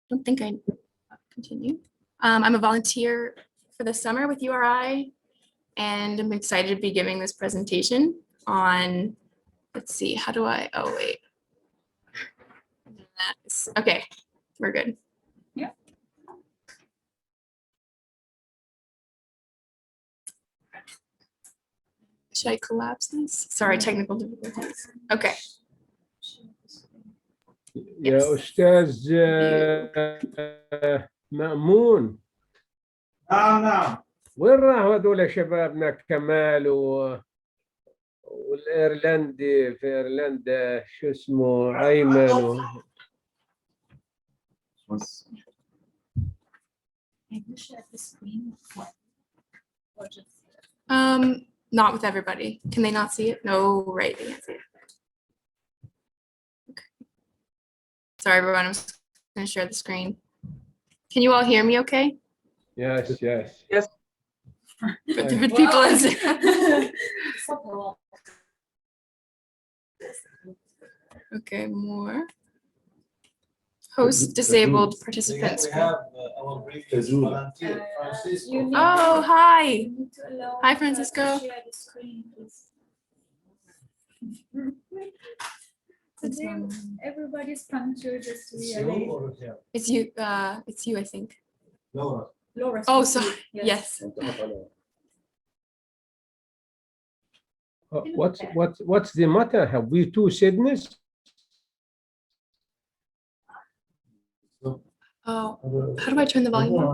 don't think I continue. I'm a volunteer for the summer with URI, and I'm excited to be giving this presentation on, let's see, how do I, oh wait. Okay, we're good. Yeah. Should I collapse this? Sorry, technical difficulties. Okay. يا أستاذ مأمون. نعم. وين راحوا هذول شبابنا كمال والإيرلندي في إيرلندا شو اسمه أيمن Not with everybody. Can they not see it? No, right, they can't see it. Okay. Sorry, everyone, I'm just gonna share the screen. Can you all hear me okay? Yes. With the people in Okay, more. Host disabled participants. We have our previous volunteer, Francisco. Oh, hi. Hi, Francisco. Everybody's punctured just It's you really. or him? It's you, I think. Laura. Laura. Oh, sorry. Yes. What's the matter? Have we two Sydneys? Oh, how do I turn the volume up?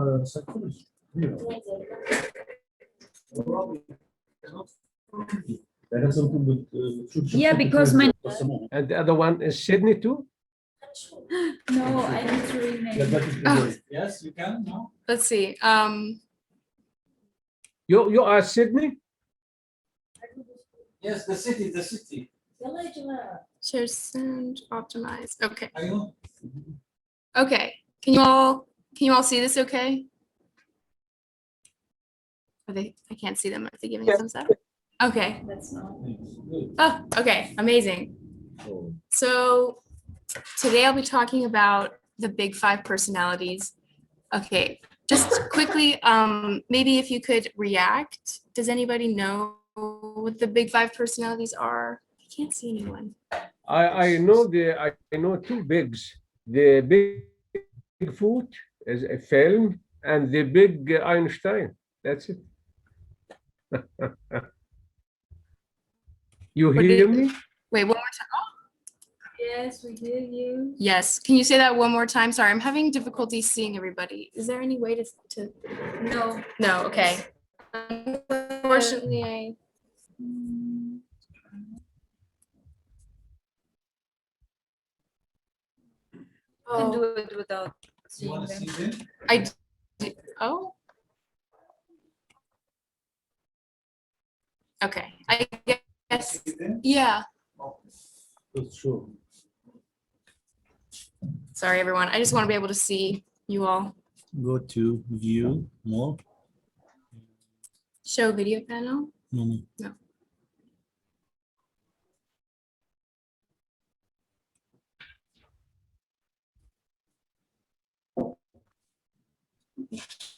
Yeah, because my And the other one is Sydney too? no, I need to rename. Oh. Yes, you can now. Let's see. You are Sydney? Yes, the city. Share sound, optimize. Okay. Are you? Okay. Can you all see this okay? I can't see them. Are they giving a thumbs up? Okay. That's not. Oh, okay. Amazing. So today I'll be talking about the big 5 personalities. Okay, just quickly, maybe if you could react. Does anybody know what the big 5 personalities are? I can't see anyone. I know two bigs. The Bigfoot is a film and the big Einstein. That's it. You What hear did- me? Wait, one more time. Yes, we hear you. Yes. Can you say that one more time? Sorry, I'm having difficulty seeing everybody. Is there any way to No. No, okay. Unfortunately, Can do it without You seeing want to them. see them? I oh. Okay. I guess See them? yeah. Okay. Sure. Sorry, everyone. I just want to be able to see you all. Go to view more. Show video panel. No.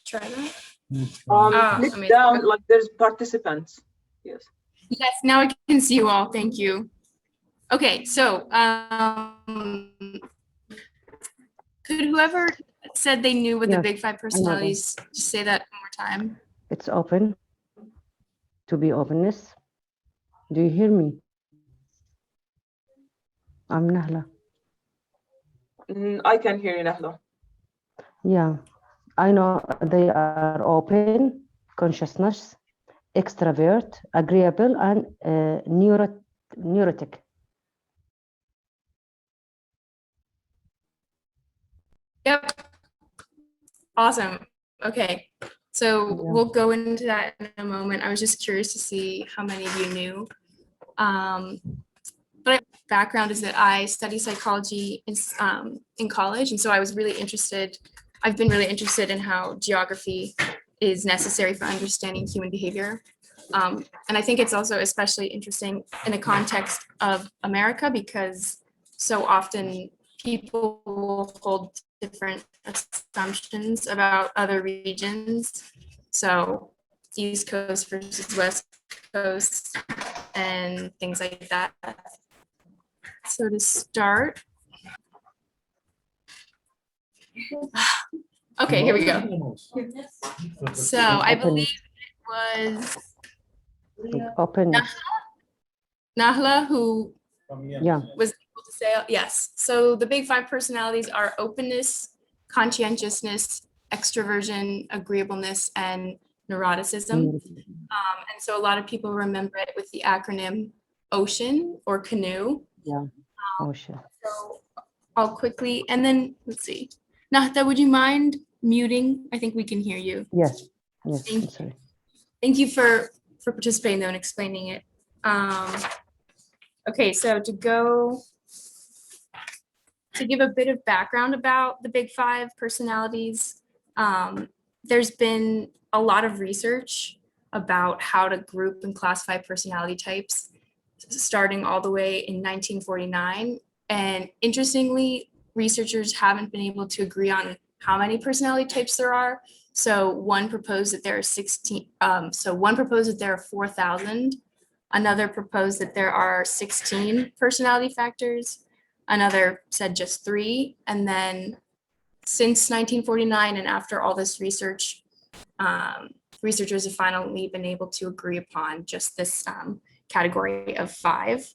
Try that. Click amazing. down, like there's participants. Yes. Yes, now I can see you all. Thank you. Okay, so could whoever said they knew what the Yes, big 5 personalities, just say that one more time. It's open to be openness. Do you hear me? I'm Nahla. I can hear you, Nahla. Yeah, I know they are open, consciousness, extrovert, agreeable, and neurotic. Yep. Awesome. Okay. So Yeah. we'll go into that in a moment. I was just curious to see how many of you knew. But my background is that I study psychology in college. And so I was really interested, I've been really interested in how geography is necessary for understanding human behavior. And I think it's also especially interesting in the context of America because so often people will hold different assumptions about other regions. So East Coast versus West Coast and things like that. So to start, okay, here we go. So I believe it was Openness. Nahla who Yeah. was able to say, yes. So the big five personalities are openness, conscientiousness, extroversion, agreeableness, and neuroticism. And so a lot of people remember it with the acronym OCEAN or canoe. Yeah. Ocean. So I'll quickly, and then let's see. Nahta, would you mind muting? I think we can hear you. Yes. Yes. Thank I'm sorry. Thank you for participating though and explaining it. Okay, so to give a bit of background about the big five personalities, there's been a lot of research about how to group and classify personality types, starting all the way in 1949. And interestingly, researchers haven't been able to agree on how many personality types there are. So one proposed that there are 16. So one proposed that there are 4,000. Another proposed that there are 16 personality factors. Another said just 3. And then since 1949 and after all this research, researchers have finally been able to agree upon just this category of 5.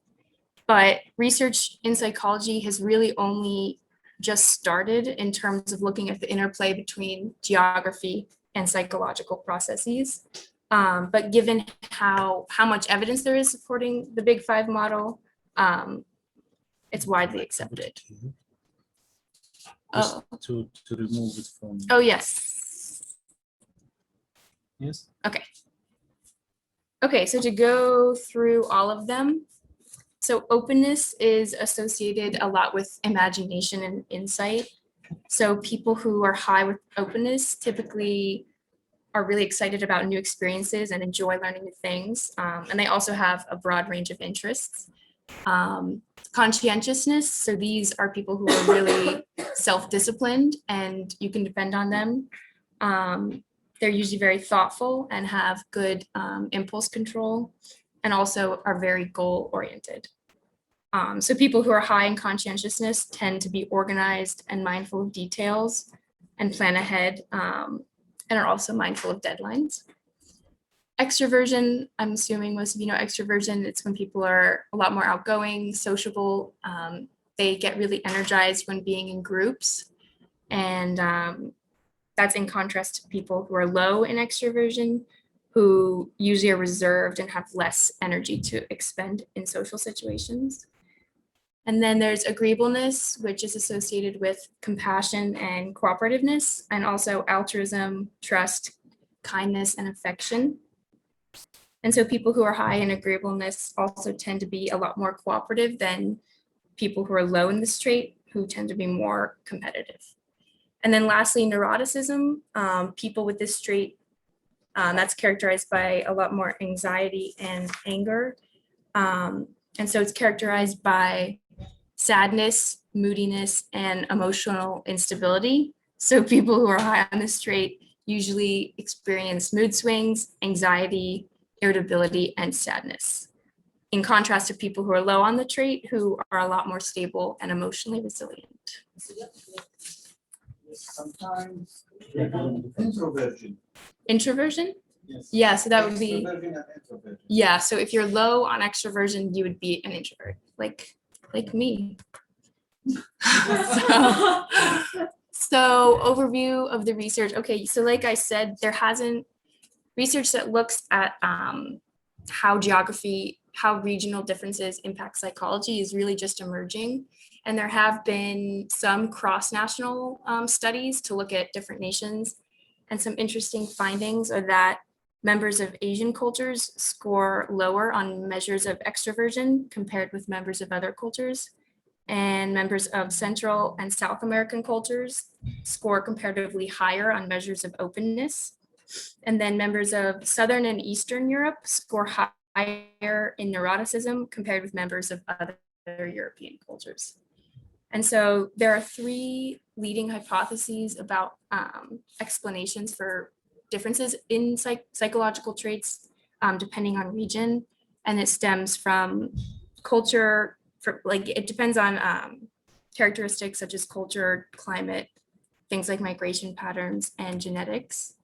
But research in psychology has really only just started in terms of looking at the interplay between geography and psychological processes. But given how much evidence there is supporting the Big Five model, it's widely accepted. Just Oh, to remove it from. oh yes. Yes. Okay, so to go through all of them. So openness is associated a lot with imagination and insight. So people who are high with openness typically are really excited about new experiences and enjoy learning new things. And they also have a broad range of interests. Conscientiousness, so these are people who are really self-disciplined and you can depend on them. They're usually very thoughtful and have good impulse control and also are very goal-oriented. So people who are high in conscientiousness tend to be organized and mindful of details and plan ahead and are also mindful of deadlines. Extroversion, I'm assuming most of you know extroversion, it's when people are a lot more outgoing, sociable. They get really energized when being in groups. And that's in contrast to people who are low in extroversion, who usually are reserved and have less energy to expend in social situations. And then there's agreeableness, which is associated with compassion and cooperativeness, and also altruism, trust, kindness, and affection. And so people who are high in agreeableness also tend to be a lot more cooperative than people who are low in this trait, who tend to be more competitive. And then lastly, neuroticism, people with this trait, that's characterized by a lot more anxiety and anger. And so it's characterized by sadness, moodiness, and emotional instability. So people who are high on this trait usually experience mood swings, anxiety, irritability, and sadness. In contrast to people who are low on the trait, who are a lot more stable and emotionally resilient. Sometimes introversion. Introversion? Yes. Yeah, so that would be, Extroversion and introversion. yeah, so if you're low on extroversion, you would be an introvert, like me. So overview of the research. Okay, so like I said, there hasn't research that looks at how geography, how regional differences impact psychology is really just emerging. And there have been some cross-national studies to look at different nations. And some interesting findings are that members of Asian cultures score lower on measures of extroversion compared with members of other cultures. And members of Central and South American cultures score comparatively higher on measures of openness. And then members of Southern and Eastern Europe score higher in neuroticism compared with members of other European cultures. And so there are three leading hypotheses about explanations for differences in psychological traits depending on region. And it stems from culture, it depends on characteristics such as culture, climate, things like migration patterns, and genetics.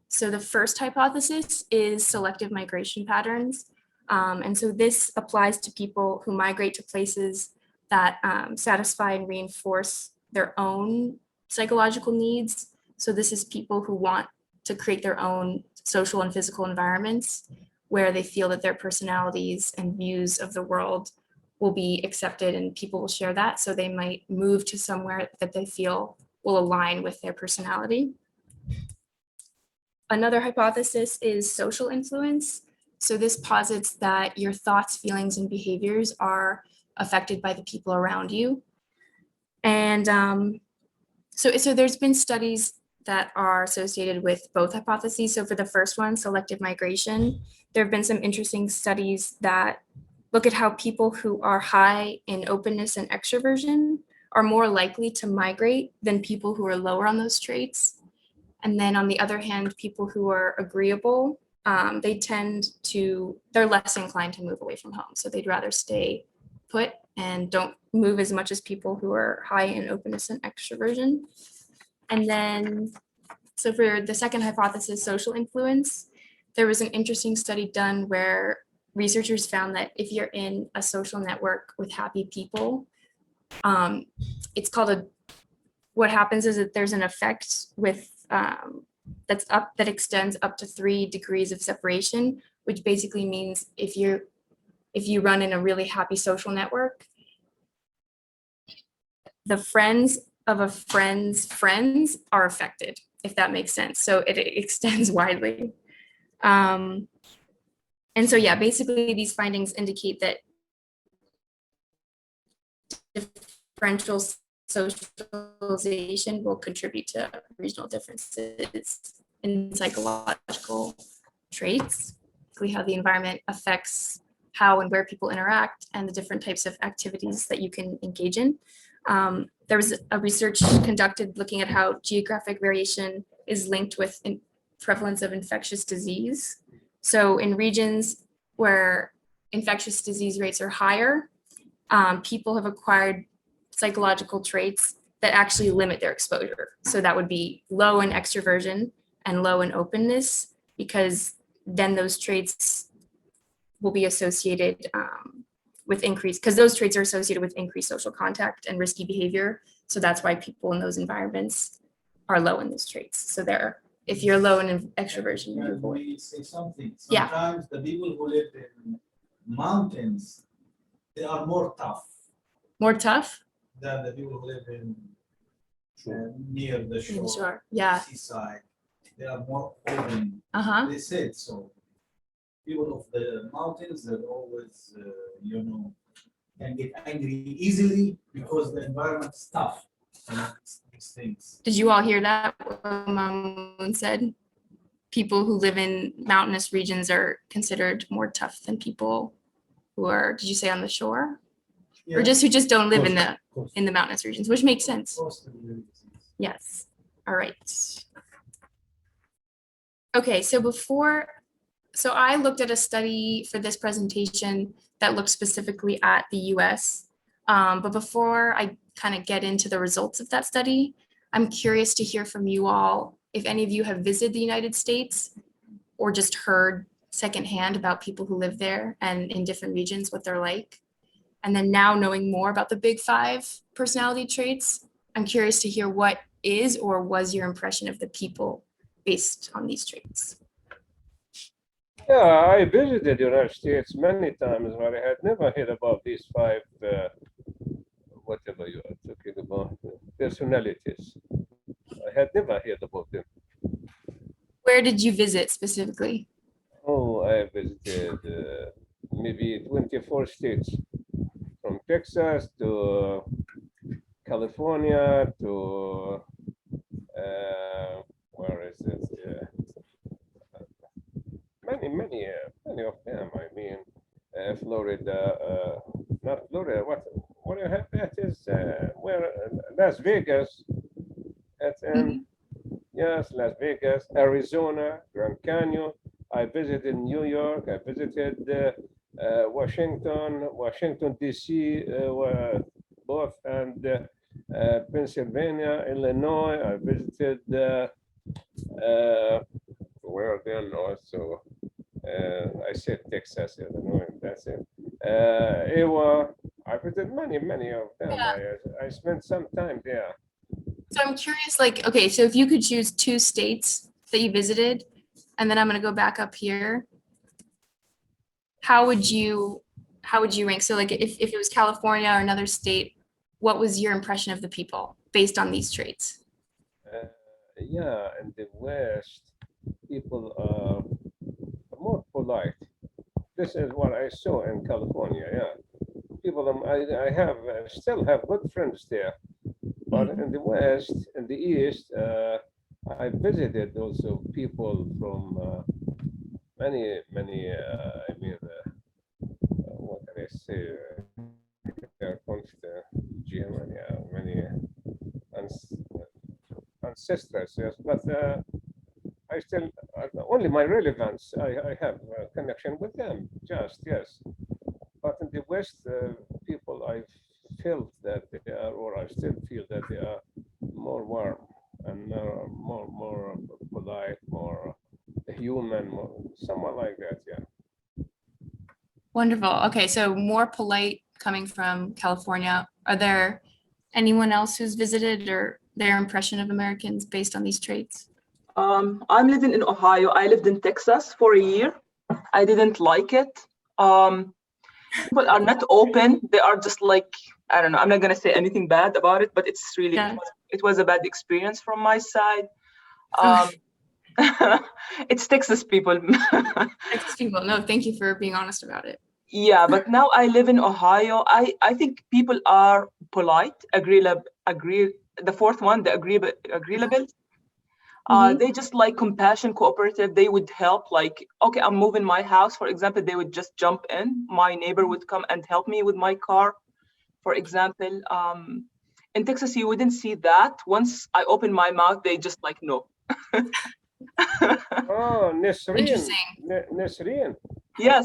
So the first hypothesis is selective migration patterns. And so this applies to people who migrate to places that satisfy and reinforce their own psychological needs. So this is people who want to create their own social and physical environments where they feel that their personalities and views of the world will be accepted and people will share that. So they might move to somewhere that they feel will align with their personality. Another hypothesis is social influence. So this posits that your thoughts, feelings, and behaviors are affected by the people around you. And so there's been studies that are associated with both hypotheses. So for the first one, selective migration, there have been some interesting studies that look at how people who are high in openness and extroversion are more likely to migrate than people who are lower on those traits. And then on the other hand, people who are agreeable, they're less inclined to move away from home. So they'd rather stay put and don't move as much as people who are high in openness and extroversion. And then, so for the second hypothesis, social influence, there was an interesting study done where researchers found that if you're in a social network with happy people, it's called what happens is that there's an effect with that extends up to 3 degrees of separation, which basically means if you run in a really happy social network, the friends of a friend's friends are affected, if that makes sense. So it extends widely. And so, yeah, basically these findings indicate that differential socialization will contribute to regional differences in psychological traits, how the environment affects how and where people interact and the different types of activities that you can engage in. There was a research conducted looking at how geographic variation is linked with prevalence of infectious disease. So in regions where infectious disease rates are higher, people have acquired psychological traits that actually limit their exposure. So that would be low in extroversion and low in openness, because then those traits will be associated with increased, because those traits are associated with increased social contact and risky behavior. So that's why people in those environments are low in those traits. So if you're low in extroversion, you're Can we say something? Yeah. Sometimes the people who live in mountains, they are more tough more tough. than the people who live in near the shore, Sure. Yeah. seaside. They are more open. Uh-huh. They said so. People of the mountains, they're always, can get angry easily because the environment is tough. These things. Did you all hear that? What Mamoon said? People who live in mountainous regions are considered more tough than people who are, did you say on the shore? Yeah. Or who just don't live in the mountainous regions, which makes sense. Yes. All right. Okay, so I looked at a study for this presentation that looked specifically at the US. But before I kind of get into the results of that study, I'm curious to hear from you all if any of you have visited the United States or just heard secondhand about people who live there and in different regions, what they're like. And then now knowing more about the big 5 personality traits, I'm curious to hear what is or was your impression of the people based on these traits. Yeah, I visited the United States many times, but I had never heard about these 5, whatever you are talking about, personalities. I had never heard about them. Where did you visit specifically? Oh, I visited maybe 24 states, from Texas to California to where is it? Many of them. I mean, Florida, not Florida. What you have that is where Las Vegas. That's in, Mhm. yes, Las Vegas, Arizona, Grand Canyon. I visited New York. I visited Washington, D.C., both, and Pennsylvania, Illinois. I visited where then also. I said Texas, Illinois, that's it. Iowa, I visited many of them. I spent some time there. So I'm curious, like, okay, so if you could choose 2 states that you visited, and then I'm gonna go back up here, how would you rank? So like if it was California or another state, what was your impression of the people based on these traits? Yeah, in the West, people are more polite. This is what I saw in California. Yeah, people. I still have good friends there, but in the West, in the East, I visited also people from many. I mean, what can I say? Herkunft, Germany, many ans- ancestors. Yes, but I still only my relevance. I have a connection with them. Just yes, but in the West, people I felt that they are, or I still feel that they are more warm and more polite, more human, more somewhat like that. Yeah. Wonderful. Okay, so more polite coming from California. Are there anyone else who's visited or their impression of Americans based on these traits? I'm living in Ohio. I lived in Texas for a year. I didn't like it. People are not open. They are just like, I don't know. I'm not gonna say anything bad about it, but it's really Yeah. it was a bad experience from my side. It's Texas people. Texas people. No, thank you for being honest about it. Yeah, but now I live in Ohio. I think people are polite, the fourth one, the agreeable. Mhm. They just like compassion, cooperative. They would help, like, okay, I'm moving my house, for example, they would just jump in. My neighbor would come and help me with my car, for example. In Texas, you wouldn't see that. Once I open my mouth, they just like, no. Oh, Nesreen, Interesting. Nesreen. Yes,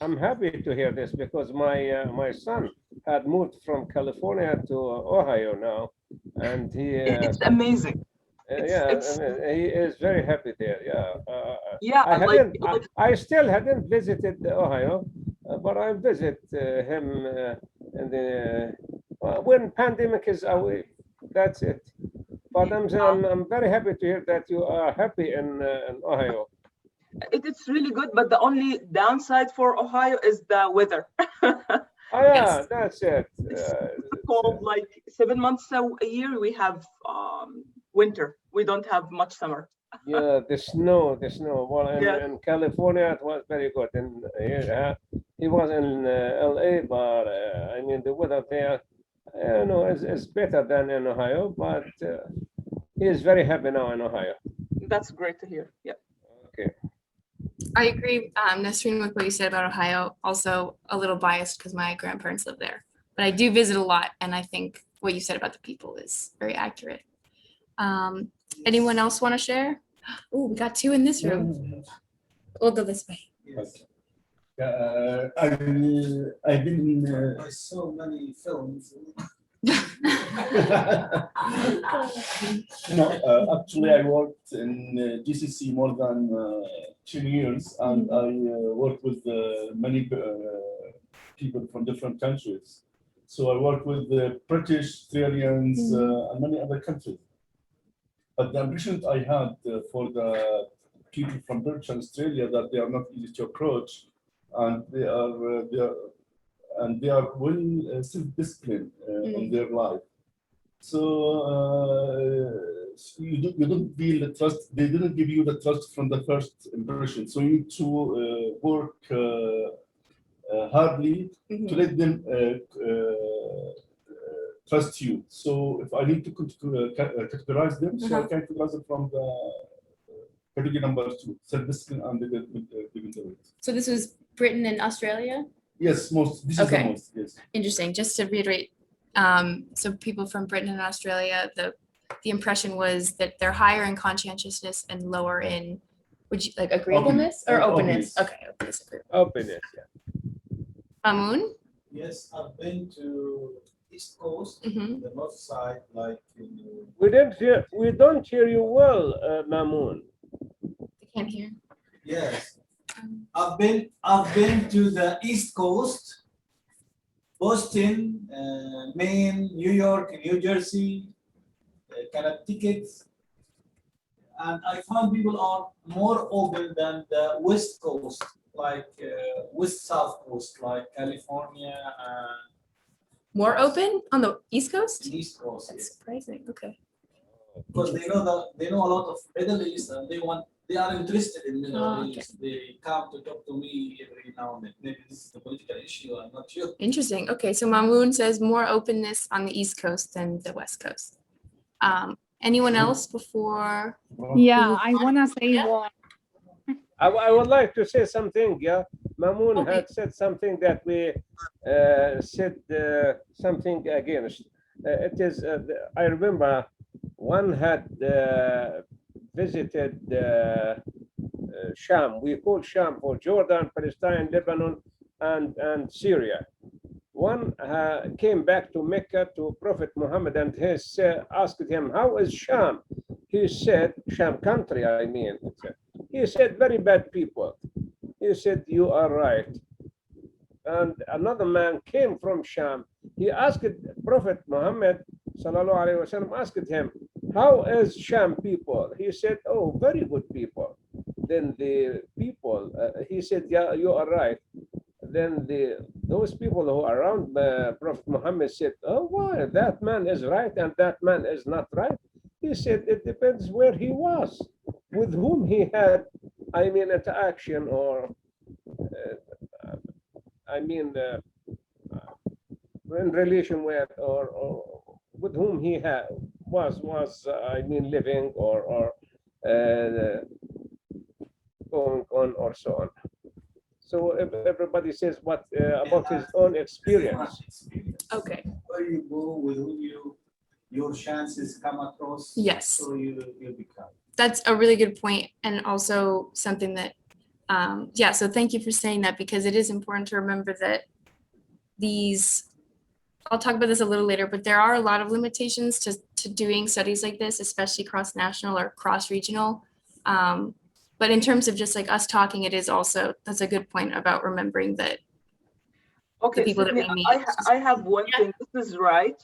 I'm happy to hear this because my son had moved from California to Ohio now, and it's amazing. It's he is very happy there. Yeah, yeah, I still hadn't visited Ohio, but I visit him in the when pandemic is away. That's it. But I'm very happy to hear that you are happy in Ohio. it's really good, but the only downside for Ohio is the weather. Oh yeah, Yes. that's it. It's cold, like 7 months a year. We have winter. We don't have much summer. Yeah, the snow. Well, Yes. in California, it was very good. And he was in LA, but I mean, the weather there, is better than in Ohio. But he is very happy now in Ohio. That's great to hear. Yeah. Okay. I agree, Nesreen, with what you said about Ohio. Also a little biased because my grandparents live there, but I do visit a lot, and I think what you said about the people is very accurate. Anyone else want to share? Oh, we got 2 in this room. We'll go this way. Yes. I've been in. I saw many films. No, actually, I worked in GCC more than 10 years, and I worked with many people from different countries. So I worked with the British, Australians, and many other countries. But the impression I had for the people from British and Australia that they are not easy to approach, and they are well self-disciplined in their life. So you don't feel the trust. They didn't give you the trust from the first impression. So you need to work hardly to let them trust you. So if I need to categorize them, so I can categorize them from the category number 2, self-discipline and the So this was Britain and Australia? Yes, most. This is the Okay. most. Yes. Interesting. Just to reiterate, So people from Britain and Australia, the impression was that they're higher in conscientiousness and lower in, would you like agreeableness or openness? Openness. Okay, openness. Openness. Yeah. Mamoon? Yes, I've been to East Coast, Mhm. the north side, like in We don't hear you well, Mamoon. I can't hear. yes. Um, I've been to the East Coast, Boston, Maine, New York, New Jersey, Connecticut, and I found people are more open than the West Coast, like West South Coast, like California and More open on the East Coast? East Coast. That's Yes. surprising. Okay. Because they know a lot of Middle East and they are interested in Middle Oh, okay. East. They come to talk to me every now and then. Maybe this is the political issue. I'm not sure. Interesting. Okay, so Mamoon says more openness on the East Coast than the West Coast. Anyone else before? Yeah, I wanna say Yeah. one. I would like to say something. Yeah, Mamoon Okay. had said something that we said something against. It is. I remember one had visited Sham. We call Sham for Jordan, Palestine, Lebanon, and Syria. One came back to Mecca to Prophet Muhammad and he asked him, "How is Sham?" He said, "Sham country, I mean." He said, "Very bad people." He said, "You are right." And another man came from Sham. He asked Prophet Muhammad sallallahu alaihi wasallam, asked him, "How is Sham people?" He said, "Oh, very good people." Then the people, he said, "Yeah, you are right." Then those people who are around Prophet Muhammad said, "Oh, why? That man is right and that man is not right." He said, "It depends where he was, with whom he had, I mean, interaction or, I mean, in relation with or with whom he had was I mean, living or going on or so on." So if everybody says what about his own experience. Okay. Where you go, with who your chances come across. Yes. So you become. That's a really good point, and also something that, yeah, so thank you for saying that, because it is important to remember that I'll talk about this a little later, but there are a lot of limitations to doing studies like this, especially cross-national or cross-regional. But in terms of just like us talking, it is also, that's a good point about remembering that Okay, people that Sydney, we meet. I have one Yeah. thing. This is right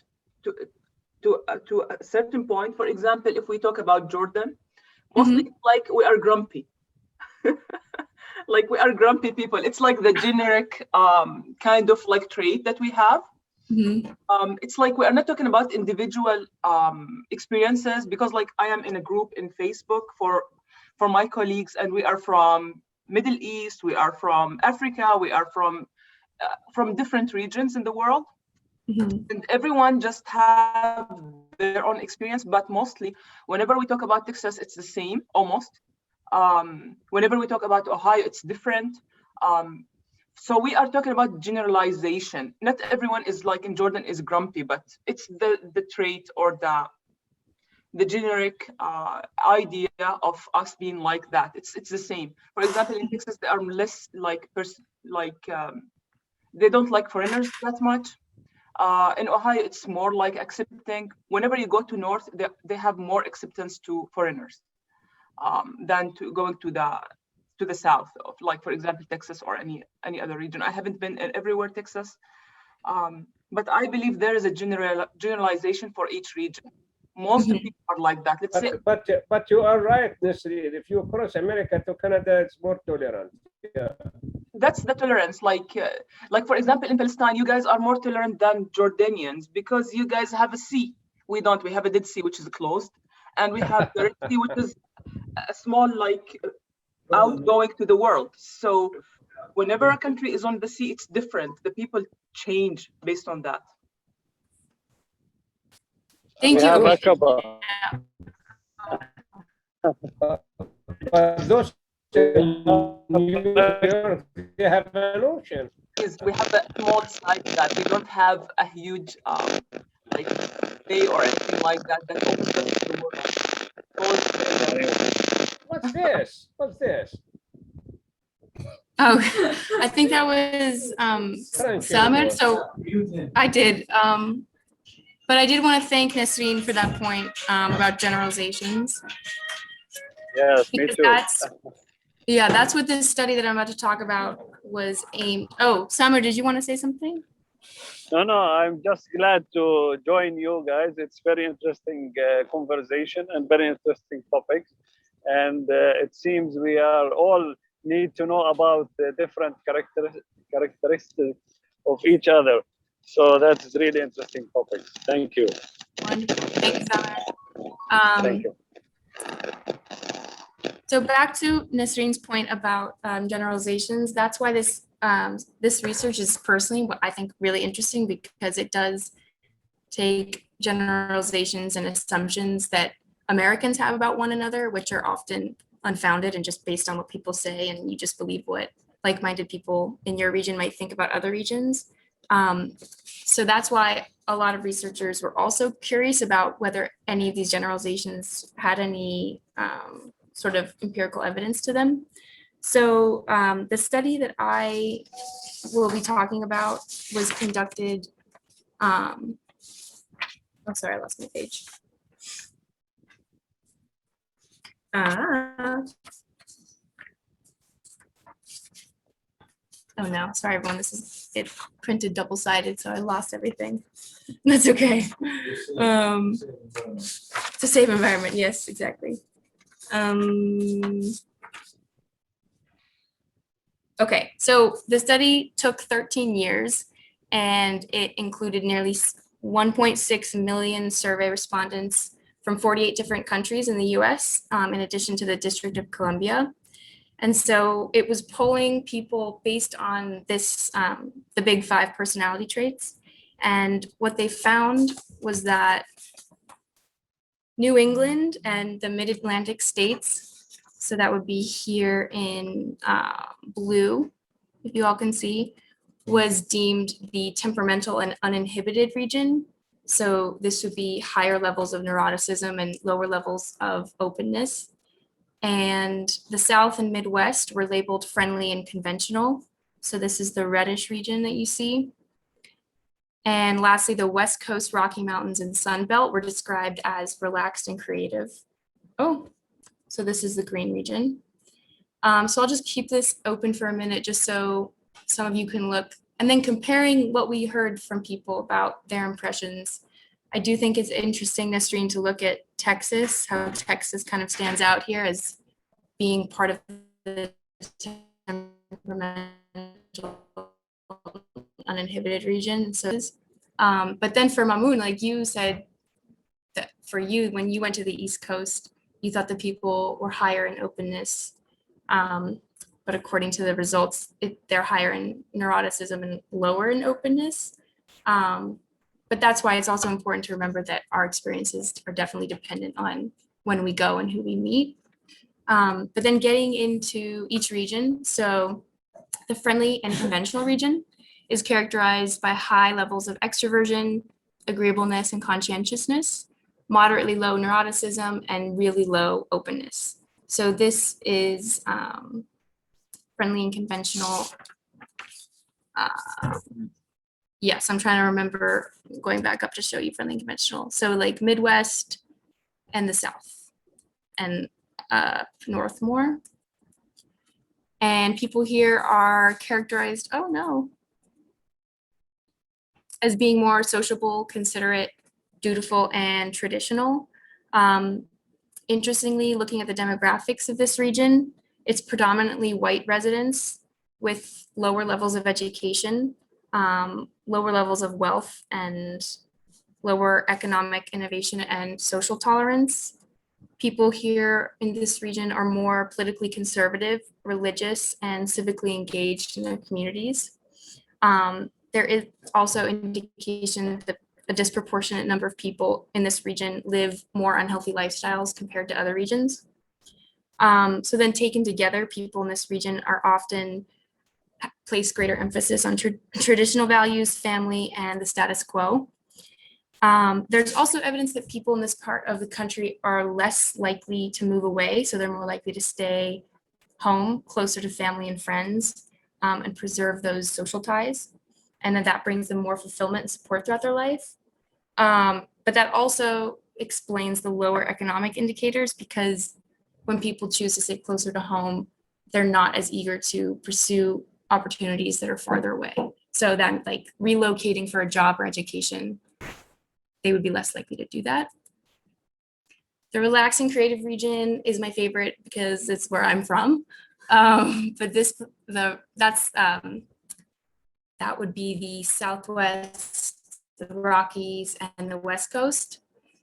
to a certain point. For example, if we talk about Jordan, mostly it's like we are grumpy. Like we are grumpy people. It's like the generic kind of like trait that we have. It's like we are not talking about individual experiences, because like I am in a group in Facebook for my colleagues, and we are from Middle East, we are from Africa, we are from different regions in the world. And everyone just have their own experience, but mostly whenever we talk about Texas, it's the same almost. Whenever we talk about Ohio, it's different. So we are talking about generalization. Not everyone is like in Jordan is grumpy, but it's the trait or the generic idea of us being like that. It's the same. For example, in Texas, they are less like they don't like foreigners that much. In Ohio, it's more like accepting. Whenever you go to North, they have more acceptance to foreigners than to going to the South of, like, for example, Texas or any other region. I haven't been in everywhere Texas, but I believe there is a generalization for each region. Most people are like that. Let's say, But you are right, Nasreen. If you cross America to Canada, it's more tolerant. Yeah. that's the tolerance. Like for example, in Palestine, you guys are more tolerant than Jordanians because you guys have a sea. We don't. We have a Dead Sea, which is closed, and we have the Red Sea, which is a small like outgoing to the world. So whenever a country is on the sea, it's different. The people change based on that. Thank you. Those in New York, they have an ocean. is we have a small site that we don't have a huge like bay or anything like that that opens up to the world. What's this? What's this? Oh, I think that was Summer. So I did. But I did want to thank Nasreen for that point about generalizations. Yes, me Because too. that's what this study that I'm about to talk about was aimed. Oh, Summer, did you want to say something? No, I'm just glad to join you guys. It's very interesting conversation and very interesting topics. And it seems we are all need to know about the different characteristics of each other. So that's really interesting topic. Thank you. Wonderful. Thanks, Summer. Thank you. So back to Nasreen's point about generalizations, that's why this this research is personally what I think really interesting, because it does take generalizations and assumptions that Americans have about one another, which are often unfounded and just based on what people say, and you just believe what like-minded people in your region might think about other regions. So that's why a lot of researchers were also curious about whether any of these generalizations had any sort of empirical evidence to them. So the study that I will be talking about was conducted, oh, sorry, I lost my page. Oh no, sorry everyone, it printed double-sided, so I lost everything. That's okay. It's a safe environment, yes, exactly. Okay, so the study took 13 years and it included nearly 1.6 million survey respondents from 48 different countries in the US, in addition to the District of Columbia. And so it was polling people based on this, the big 5 personality traits. And what they found was that New England and the Mid-Atlantic states, so that would be here in blue, if you all can see, was deemed the temperamental and uninhibited region. So this would be higher levels of neuroticism and lower levels of openness. And the South and Midwest were labeled friendly and conventional. So this is the reddish region that you see. And lastly, the West Coast, Rocky Mountains, and Sun Belt were described as relaxed and creative. Oh, so this is the green region. So I'll just keep this open for a minute just so some of you can look. And then comparing what we heard from people about their impressions, I do think it's interesting, Nasreen, to look at Texas, how Texas kind of stands out here as being part of the temperamental uninhibited region. So, but then for Mamoon, like you said, that for you, when you went to the East Coast, you thought the people were higher in openness. But according to the results, they're higher in neuroticism and lower in openness. But that's why it's also important to remember that our experiences are definitely dependent on when we go and who we meet. But then getting into each region, so the friendly and conventional region is characterized by high levels of extroversion, agreeableness, and conscientiousness, moderately low neuroticism, and really low openness. So this is friendly and conventional. Yes, I'm trying to remember going back up to show you friendly and conventional. So like Midwest and the South and North more. And people here are characterized, oh no, as being more sociable, considerate, dutiful, and traditional. Interestingly, looking at the demographics of this region, it's predominantly white residents with lower levels of education, lower levels of wealth, and lower economic innovation and social tolerance. People here in this region are more politically conservative, religious, and civically engaged in their communities. There is also indication that a disproportionate number of people in this region live more unhealthy lifestyles compared to other regions. So then taken together, people in this region are often place greater emphasis on traditional values, family, and the status quo. There's also evidence that people in this part of the country are less likely to move away, so they're more likely to stay home, closer to family and friends, and preserve those social ties. And then that brings them more fulfillment and support throughout their life. But that also explains the lower economic indicators, because when people choose to stay closer to home, they're not as eager to pursue opportunities that are farther away. So then, like, relocating for a job or education, they would be less likely to do that. The relaxed and creative region is my favorite because it's where I'm from. But that would be the Southwest, the Rockies, and the West Coast.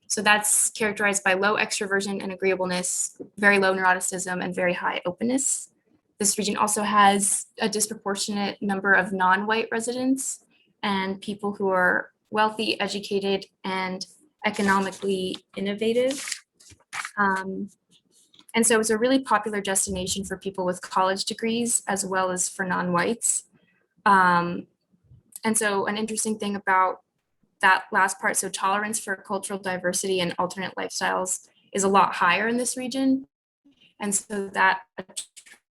So that's characterized by low extroversion and agreeableness, very low neuroticism, and very high openness. This region also has a disproportionate number of non-white residents and people who are wealthy, educated, and economically innovative. And so it's a really popular destination for people with college degrees as well as for non-whites. And so an interesting thing about that last part, so tolerance for cultural diversity and alternate lifestyles is a lot higher in this region. And so that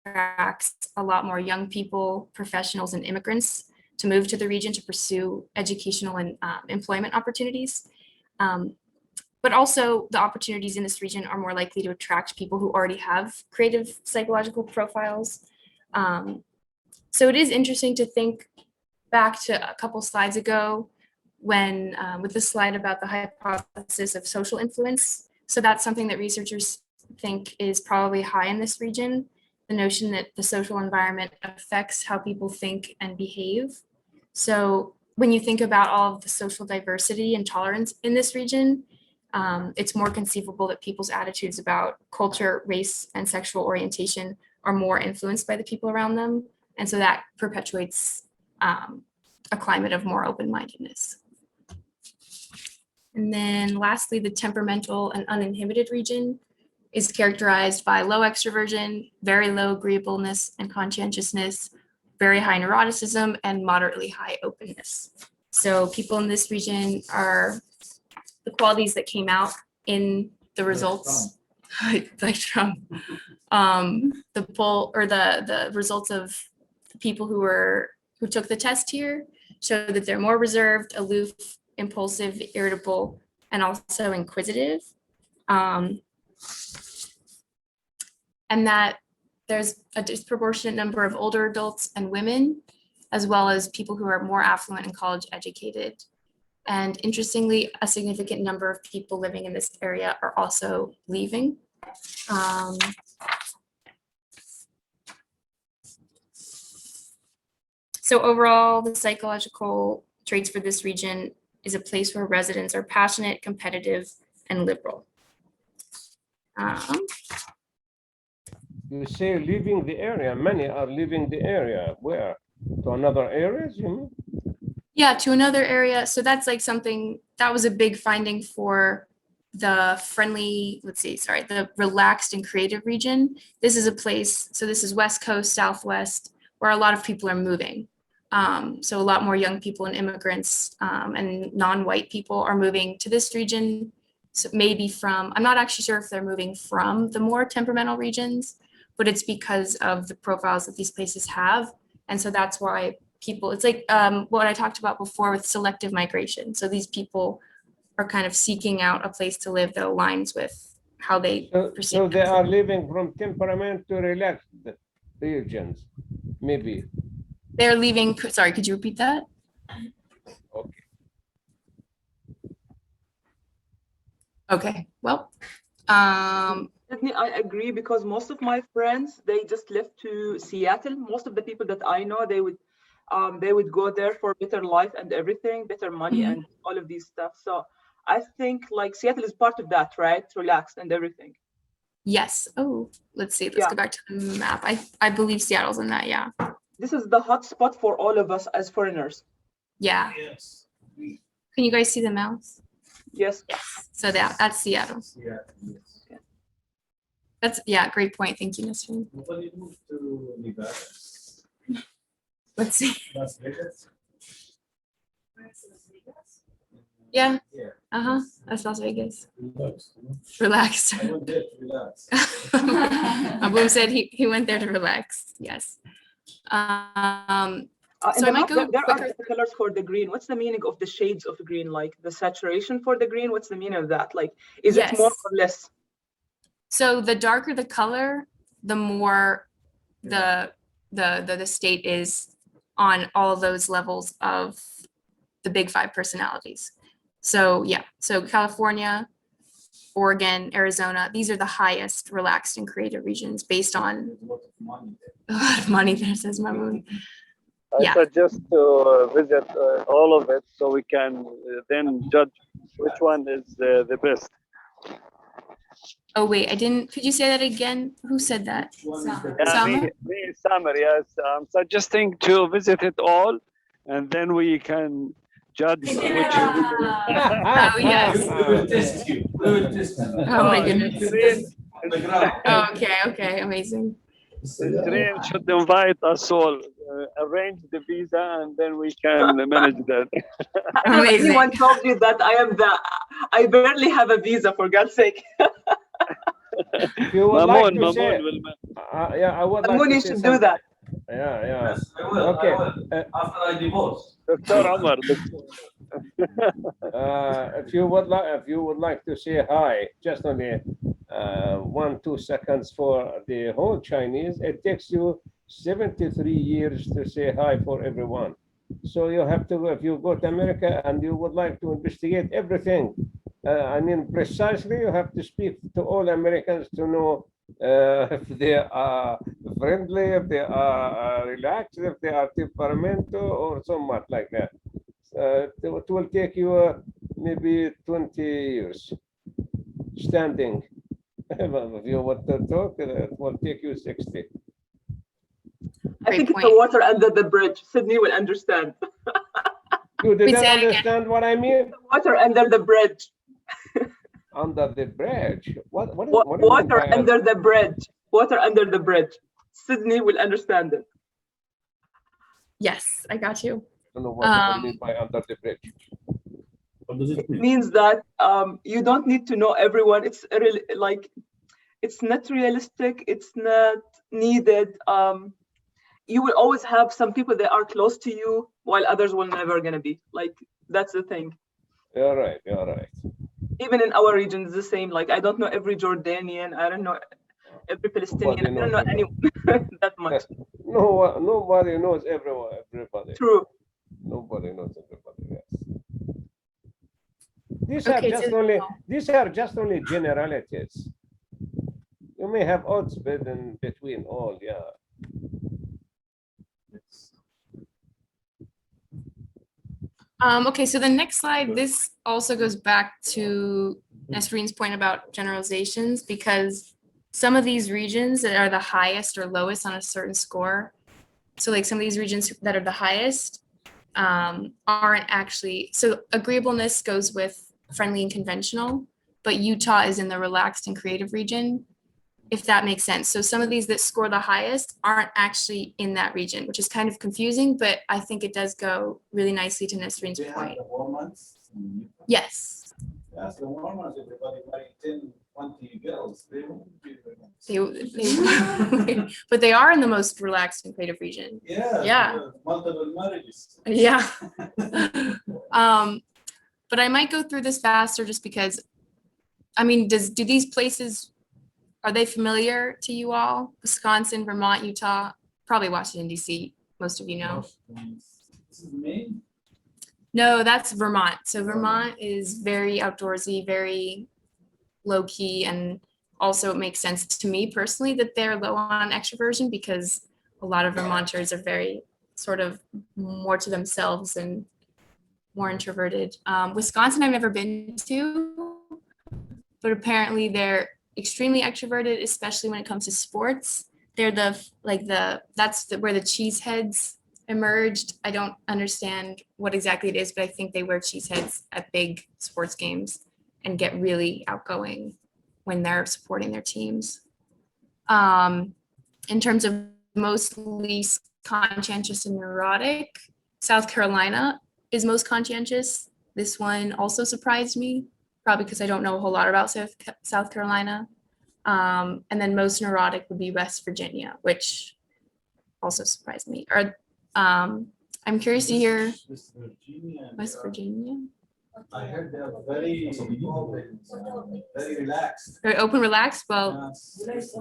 attracts a lot more young people, professionals, and immigrants to move to the region to pursue educational and employment opportunities. But also the opportunities in this region are more likely to attract people who already have creative psychological profiles. So it is interesting to think back to a couple slides ago when with the slide about the hypothesis of social influence. So that's something that researchers think is probably high in this region, the notion that the social environment affects how people think and behave. So when you think about all of the social diversity and tolerance in this region, it's more conceivable that people's attitudes about culture, race, and sexual orientation are more influenced by the people around them. And so that perpetuates a climate of more open-mindedness. And then lastly, the temperamental and uninhibited region is characterized by low extroversion, very low agreeableness and conscientiousness, very high neuroticism, and moderately high openness. So people in this region are the qualities that came out in the results, like Trump, the poll or the results of the people who took the test here show that they're more reserved, aloof, impulsive, irritable, and also inquisitive. And that there's a disproportionate number of older adults and women, as well as people who are more affluent and college educated. And interestingly, a significant number of people living in this area are also leaving. So overall, the psychological traits for this region is a place where residents are passionate, competitive, and liberal. You say leaving the area. Many are leaving the area. Where? To another areas, you mean? Yeah, to another area. So that's like something that was a big finding for the the relaxed and creative region. This is a place, so this is West Coast, Southwest, where a lot of people are moving. So a lot more young people and immigrants and non-white people are moving to this region. So maybe from, I'm not actually sure if they're moving from the more temperamental regions, but it's because of the profiles that these places have. And so that's why people, it's like what I talked about before with selective migration. So these people are kind of seeking out a place to live that aligns with how they perceive. So they are living from temperament to relaxed regions, maybe. They're leaving, sorry, could you repeat that? Okay. Okay, well, Sydney, I agree, because most of my friends, they just left to Seattle. Most of the people that I know, they would go there for better life and everything, better money and all of these stuff. So I think like Seattle is part of that, right? Relaxed and everything. yes. Oh, let's see. Let's go back to the map. I believe Seattle's in that. Yeah. This is the hot spot for all of us as foreigners. Yeah. Yes. Can you guys see the mouse? Yes. Yes. So that's Seattle. Yeah. Yes. That's, yeah, great point. Thank you, Nasreen. Nobody moved to Nevada. Let's see. Las Vegas. Yeah. Yeah. That's Las Vegas. Relax, you know. Relaxed. I went there to relax. Mamoon said he went there to relax. Yes. In So the I might map, go there are quicker. the colors for the green. What's the meaning of the shades of green? Like the saturation for the green, what's the meaning of that? Like, is it more Yes. or less? So the darker the color, the more the state is on all those levels of the big five personalities. So yeah, so California, Oregon, Arizona, these are the highest relaxed and creative regions based on There's a lot of money there. a lot of money there, says Mamoon. I Yeah. suggest to visit all of it so we can then judge which one is the best. Oh wait, I didn't, could you say that again? Who said that? Which one is the Yeah, Summer? me, Summer, yes. I'm suggesting to visit it all, and then we can judge which. Oh, yes. We will test you. We will test you. Oh my You goodness. need to test on the ground. Oh, okay, amazing. Train should invite us all, arrange the visa, and then we can manage that. Amazing. Anyone told you that I barely have a visa, for God's sake. If you would like Mamoon to say, will yeah, I would like Moon, to you say should do something. that. Yeah, yeah. Yes, I will. Okay. I will. After I divorce. Dr. Omar. If you would like to say hi, just only 1-2 seconds for the whole Chinese, it takes you 73 years to say hi for everyone. So you have to, if you go to America and you would like to investigate everything, I mean, precisely, you have to speak to all Americans to know if they are friendly, if they are relaxed, if they are temperamental, or somewhat like that. It will take you maybe 20 years standing. If you want to talk, it will take you 60. I think it's Great the point. water under the bridge. Sydney will understand. You didn't say it again. understand what I mean? The water under the bridge. Under the bridge. What do you mean Water by under the bridge. Water under the bridge. Sydney will understand it. Yes, I got you. I don't know what you mean by under the bridge. What does it It mean? means that you don't need to know everyone. It's really like, it's not realistic. It's not needed. You will always have some people that are close to you, while others will never gonna be. Like, that's the thing. You're right. You're right. Even in our region, it's the same. Like, I don't know every Jordanian. I don't know every Palestinian. I don't know anyone that much. No, nobody knows everybody. True. Nobody knows everybody. Yes. These are just only generalities. You may have odds between all. Yeah. Okay, so the next slide, this also goes back to Nesreen's point about generalizations, because some of these regions that are the highest or lowest on a certain score, so like some of these regions that are the highest aren't actually, so agreeableness goes with friendly and conventional, but Utah is in the relaxed and creative region, if that makes sense. So some of these that score the highest aren't actually in that region, which is kind of confusing, but I think it does go really nicely to Nesreen's They have point. the warm months. Yes, Yes, the warm months, everybody married 10, 20 girls. They won't be very nice. they but they are in the most relaxed and creative region. Yeah. Yeah. Multiple marriages. Yeah. But I might go through this faster just because, I mean, do these places, are they familiar to you all? Wisconsin, Vermont, Utah, probably Washington, DC, most of you know. This is Maine. No, that's Vermont. So Vermont is very outdoorsy, very low key, and also it makes sense to me personally that they're low on extroversion, because a lot of Vermonters are very sort of more to themselves and more introverted. Wisconsin I've never been to, but apparently they're extremely extroverted, especially when it comes to sports. They're that's where the cheeseheads emerged. I don't understand what exactly it is, but I think they wear cheeseheads at big sports games and get really outgoing when they're supporting their teams. In terms of mostly conscientious and neurotic. South Carolina is most conscientious. This one also surprised me, probably because I don't know a whole lot about South Carolina. And then most neurotic would be West Virginia, which also surprised me. Or I'm curious to hear West Virginia. I heard they are very open, very relaxed. Very open, relaxed. Well, Yes.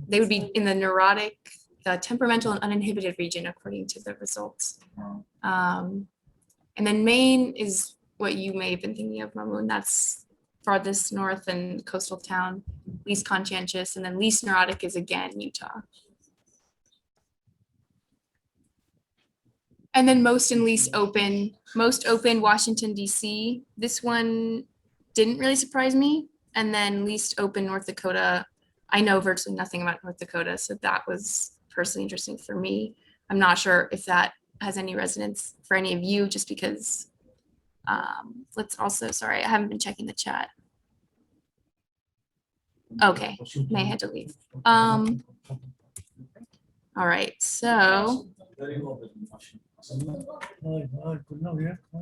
they would be in the neurotic, the temperamental and uninhibited region, according to the results. And then Maine is what you may have been thinking of, Mamoon. That's farthest north and coastal town, least conscientious, and then least neurotic is again Utah. And then most and least open, Washington, D.C. This one didn't really surprise me. And then least open, North Dakota. I know virtually nothing about North Dakota, so that was personally interesting for me. I'm not sure if that has any resonance for any of you, just because let's also, sorry, I haven't been checking the chat. Okay, may I had to leave. All right, so. Very open.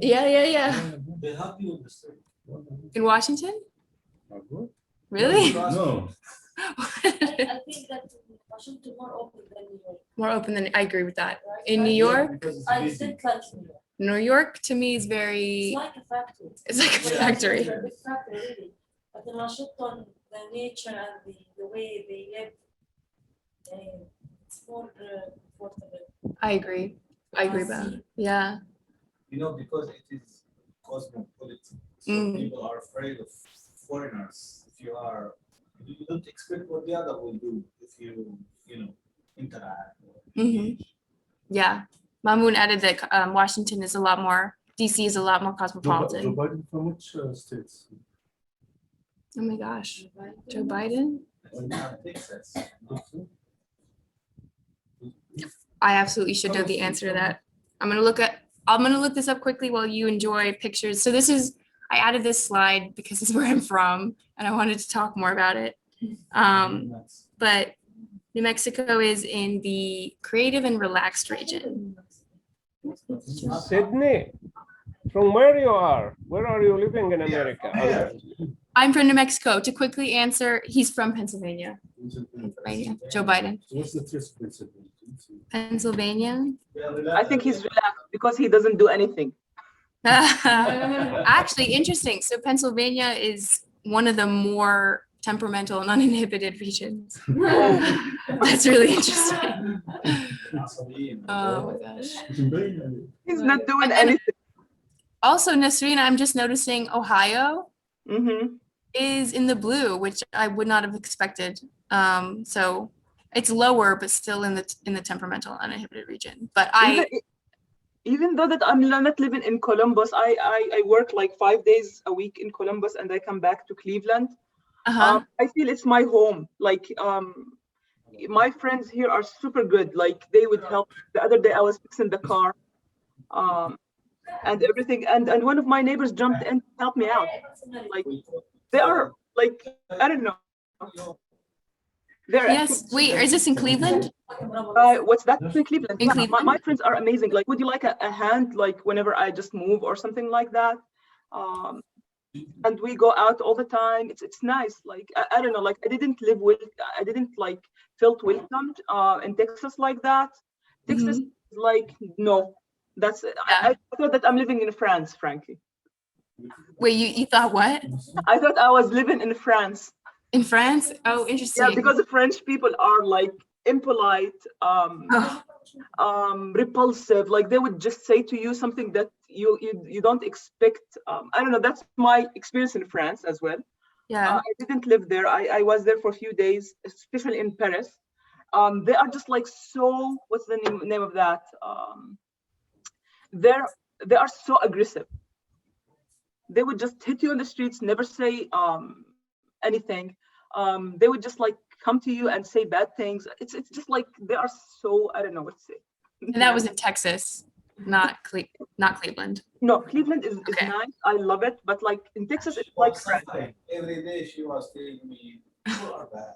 Yeah. They help you with the story. In Washington? Really? No. I think that Washington more open than New York. More open than, I agree with that. In Right? New York, Because it's I busy. think like New York. New York to me is It's very, like a factory. it's like a Yeah, factory. it's a big factory, really. But in Washington, the nature and the way they live, it's more comfortable. I agree about it. Yeah. You know, because it is cosmopolitan. So Mm. people are afraid of foreigners. If you are, you don't expect what the other will do if you interact. Or Mhm. engage. Yeah. Mamoon added that Washington is a lot more, DC is a lot more Joe cosmopolitan. Biden from which states? Oh my gosh. Joe Biden? Texas. I absolutely should know the answer to that. I'm gonna look this up quickly while you enjoy pictures. So this is, I added this slide because this is where I'm from and I wanted to talk more about it. But New Mexico is in the creative and relaxed region. Sydney, from where you are? Where are you living in America? I'm from New Mexico. To quickly answer, he's from Pennsylvania. Pennsylvania. Joe Biden. So what's the twist principle? Pennsylvania. I think he's relaxed because he doesn't do anything. Actually, interesting. So Pennsylvania is one of the more temperamental and uninhibited regions. That's really interesting. Oh my gosh. He's not doing And then- anything. Also, Nasrina, I'm just noticing Ohio Mhm. is in the blue, which I would not have expected. So it's lower, but still in the temperamental uninhibited region. But Even though that I'm not living in Columbus, I work like 5 days a week in Columbus and I come back to Cleveland. I feel it's my home. Like my friends here are super good. Like they would help. The other day I was fixing the car and everything. And one of my neighbors jumped in to help me out. Like they are like, I don't know. They're yes. Wait, is this in Cleveland? what's that in Cleveland? In Yeah, Cleveland? my friends are amazing. Like, would you like a hand, like whenever I just move or something like that? And we go out all the time. It's nice. Like I don't know. Like I didn't like felt welcomed in Texas like that. Texas is like no. That's I thought that I'm living in France, frankly. Wait, you thought what? I thought I was living in France. In France? Oh, interesting. Yeah, because the French people are like impolite, Oh, repulsive. Like they would just say to you something that you don't expect. I don't know. That's my experience in France as well. yeah. I didn't live there. I was there for a few days, especially in Paris. They are just like so. What's the name of that? They are so aggressive. They would just hit you on the streets, never say anything. They would just like come to you and say bad things. It's just like they are so, I don't know what to say. And that was in Texas, not Cleveland. No, Cleveland is Okay. nice. I love it, but like in Texas, it's like Every day she was telling me, people are bad.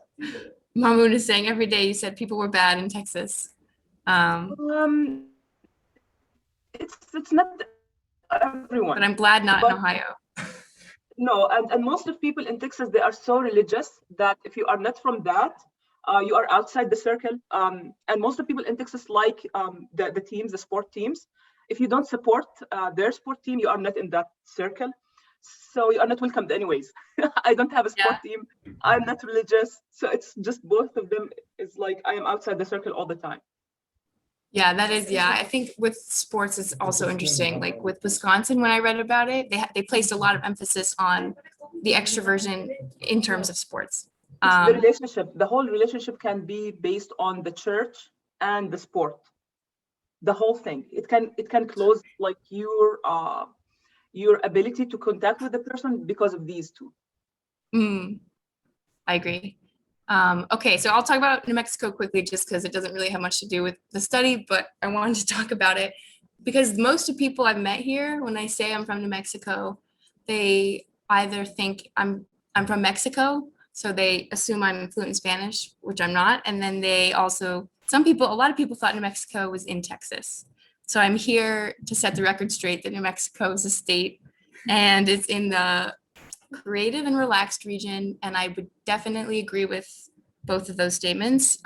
Mamoon is saying every day you said people were bad in Texas. It's not everyone. But I'm glad not in But Ohio. no, and most of people in Texas, they are so religious that if you are not from that, you are outside the circle. And most of people in Texas like the teams, the sport teams. If you don't support their sport team, you are not in that circle. So you are not welcomed anyways. I don't have a sport team. I'm not religious. So it's just both of them. It's like I am outside the circle all the time. Yeah, that is, yeah. I think with sports, it's also interesting. Like with Wisconsin, when I read about it, they placed a lot of emphasis on the extroversion in terms of sports. It's the relationship. The whole relationship can be based on the church and the sport. The whole thing. It can close like your ability to contact with the person because of these two. I agree. Okay, so I'll talk about New Mexico quickly just because it doesn't really have much to do with the study, but I wanted to talk about it because most of people I've met here, when I say I'm from New Mexico, they either think I'm from Mexico, so they assume I'm fluent in Spanish, which I'm not, and then they also, a lot of people thought New Mexico was in Texas. So I'm here to set the record straight that New Mexico is a state and it's in the creative and relaxed region, and I would definitely agree with both of those statements.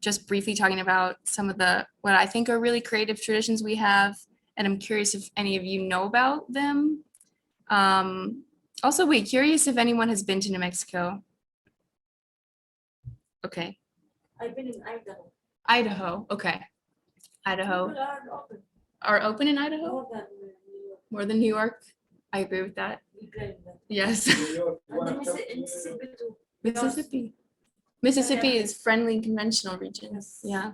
Just briefly talking about some of what I think are really creative traditions we have, and I'm curious if any of you know about them. Also, curious if anyone has been to New Mexico. Okay. I've been in Idaho. Idaho, okay. Idaho. People are open. Are open in Idaho? More than New York. More than New York? I agree with that. We claim that. Yes. And then Mississippi too. Mississippi. Mississippi is friendly conventional region. Yes. Yeah.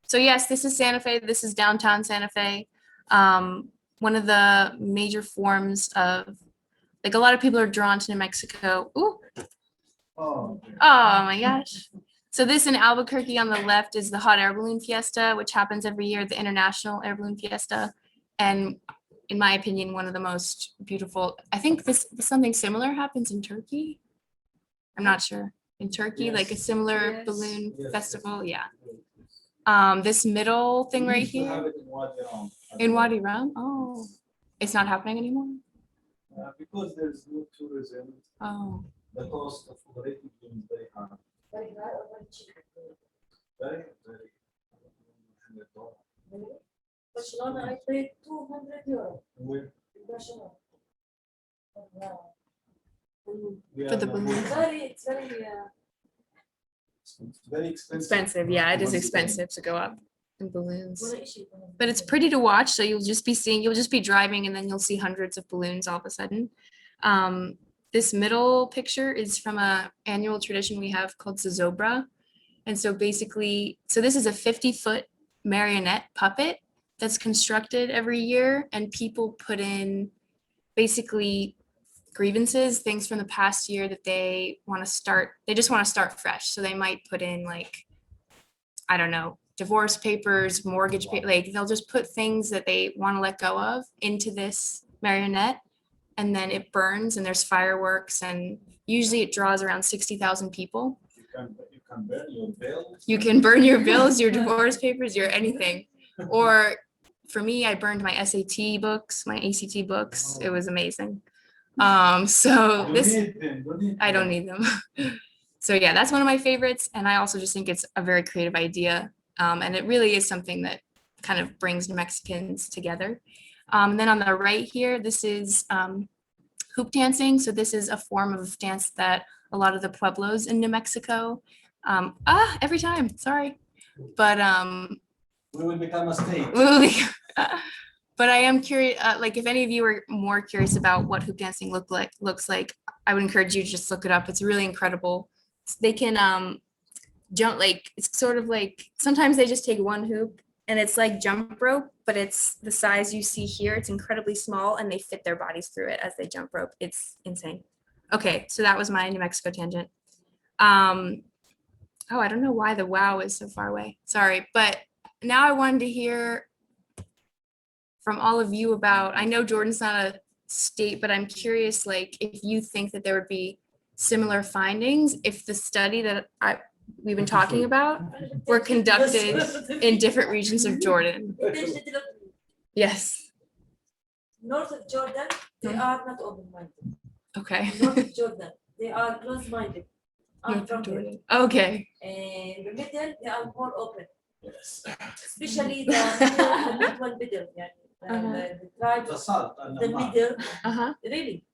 So yes, this is Santa Fe. This is downtown Santa Fe. One of the major forms of, like, a lot of people are drawn to New Mexico. Ooh. Oh my gosh. So this in Albuquerque on the left is the hot air balloon fiesta, which happens every year, the International Air Balloon Fiesta. And in my opinion, one of the most beautiful, I think something similar happens in Turkey. I'm not sure. In Turkey, like a similar balloon festival. Yeah. This middle thing right here. In Wadi Rum. Oh, it's not happening anymore. Because there's no tourism. Oh. The cost of operating is very high. Very high or very cheap? Very. Barcelona, I paid €200. Where? In Barcelona. Wow. For the balloon. It's very expensive. Expensive, yeah, it is expensive to go up in balloons. But it's pretty to watch, so you'll just be driving and then you'll see hundreds of balloons all of a sudden. This middle picture is from an annual tradition we have called Zozobra. And so basically, this is a 50-foot marionette puppet that's constructed every year, and people put in basically grievances, things from the past year that they just want to start fresh. So they might put in, like, I don't know, divorce papers, mortgage papers, like they'll just put things that they want to let go of into this marionette, and then it burns and there's fireworks, and usually it draws around 60,000 people. You can burn your bills. You can burn your bills, your divorce papers, your anything. Or for me, I burned my SAT books, my ACT books. It was amazing. So I don't need them. So yeah, that's one of my favorites. And I also just think it's a very creative idea. And it really is something that kind of brings New Mexicans together. And then on the right here, this is hoop dancing. So this is a form of dance that a lot of the pueblos in New Mexico, every time, sorry. But we will become a state. But I am curious, like, if any of you are more curious about what hoop dancing looks like, I would encourage you to just look it up. It's really incredible. They can jump, like, it's sort of like, sometimes they just take one hoop and it's like jump rope, but it's the size you see here. It's incredibly small and they fit their bodies through it as they jump rope. It's insane. Okay, so that was my New Mexico tangent. Oh, I don't know why the wow is so far away. Sorry, but now I wanted to hear from all of you about, I know Jordan's not a state, but I'm curious, like, if you think that there would be similar findings if the study that we've been talking about were conducted in different regions of Jordan. Yes. North of Jordan, they are not open-minded. Okay. North of Jordan, they are close-minded. I'm North from of there. Jordan. Okay. And the middle, they are more open. Yes. Especially the mid one middle, yeah. The tribe The of salt and the man. middle, Uh-huh. really.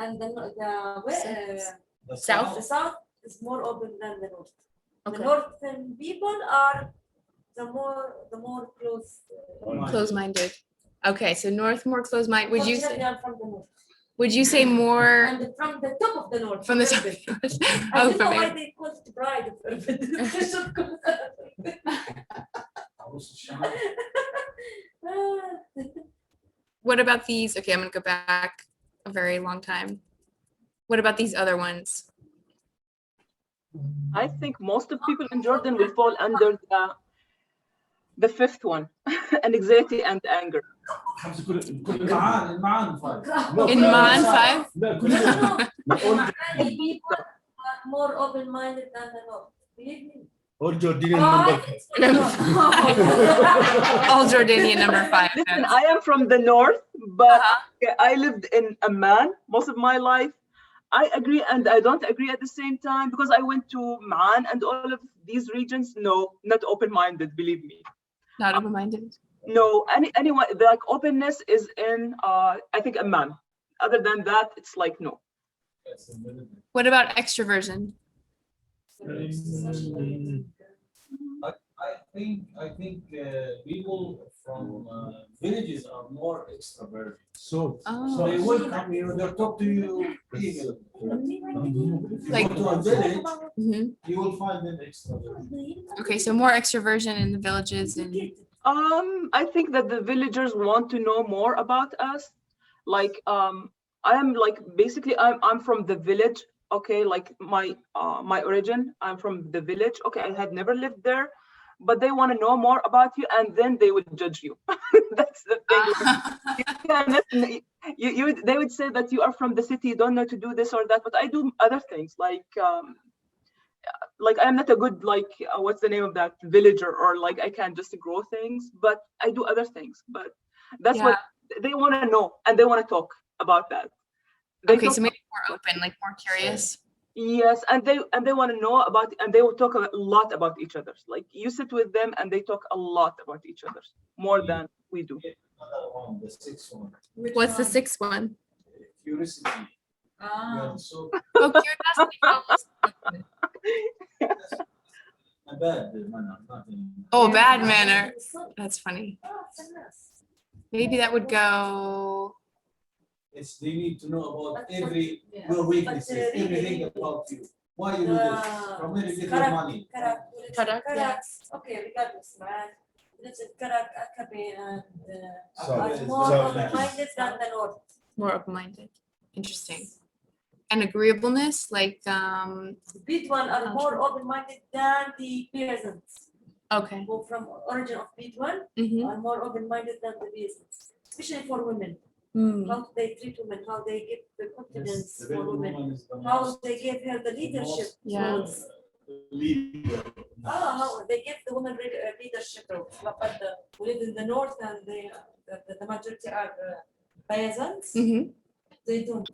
And The South? the south is more open than the north. The Okay. northern people are the more close. Close-minded. Okay, so north more closed-minded. Would you Fortunately, say? I'm from the north. Would you say more And from the top of the north. from the Urban. top? I Oh, don't know from why it. they call it pride of urban. They should call it. What about these? Okay, I'm gonna go back a very long time. What about these other ones? I think most of people in Jordan will fall under the fifth one, anxiety and anger. المعان five. In Maan 5? لا People are more open-minded than the north. Believe me. All Jordanian number. All Jordanian number 5. Listen, I am from the north, but I lived in Amman most of my life. I agree and I don't agree at the same time because I went to Ma'an and all of these regions. No, not open-minded, believe me. Not open-minded. No, anyone like openness is in I think Amman. Other than that, it's like no. What about extroversion? I think people from villages are more extroverted. So Oh, they welcome you, they'll talk to you eagerly. If you Like- go to a village, mhm. you will find them extroverted. Okay, so more extroversion in the villages and I think that the villagers want to know more about us. Like I am like basically I'm from the village. Okay, like my origin, I'm from the village. Okay, I had never lived there, but they want to know more about you, and then they would judge you. That's the thing. They would say that you are from the city, you don't know to do this or that, but I do other things like I'm not a good what's the name of that villager, or like I can't just grow things, but I do other things. But that's what they want to know, and they want to talk about that. okay, so maybe more open, like more curious. Yes, and they want to know about, and they will talk a lot about each other. Like you sit with them and they talk a lot about each other, more than we do. Another one, the sixth one, What's the 6th one? curiosity. You are so Oh, curiosity. a bad manner, not in- Oh, bad manner. That's funny. Maybe that would go. It's they need to know about But- your weaknesses, really- everything about you. Why you do this? From where you get your money? Karak, Okay, regardless, man. Let's Karak, Akabe, and So- are more so- open-minded than the north. More open-minded. Interesting. And agreeableness, like The big one are more open-minded than the peasants. okay. Who from origin of big one Mm-hmm. are more open-minded than the peasants, especially for women. Mm. How they treat women, how they give the confidence The for real women, woman is the how most- they give her the leadership Yeah. roles. Leader. How they give the women leadership roles. But we live in the north and the majority are peasants. Mm-hmm. They don't.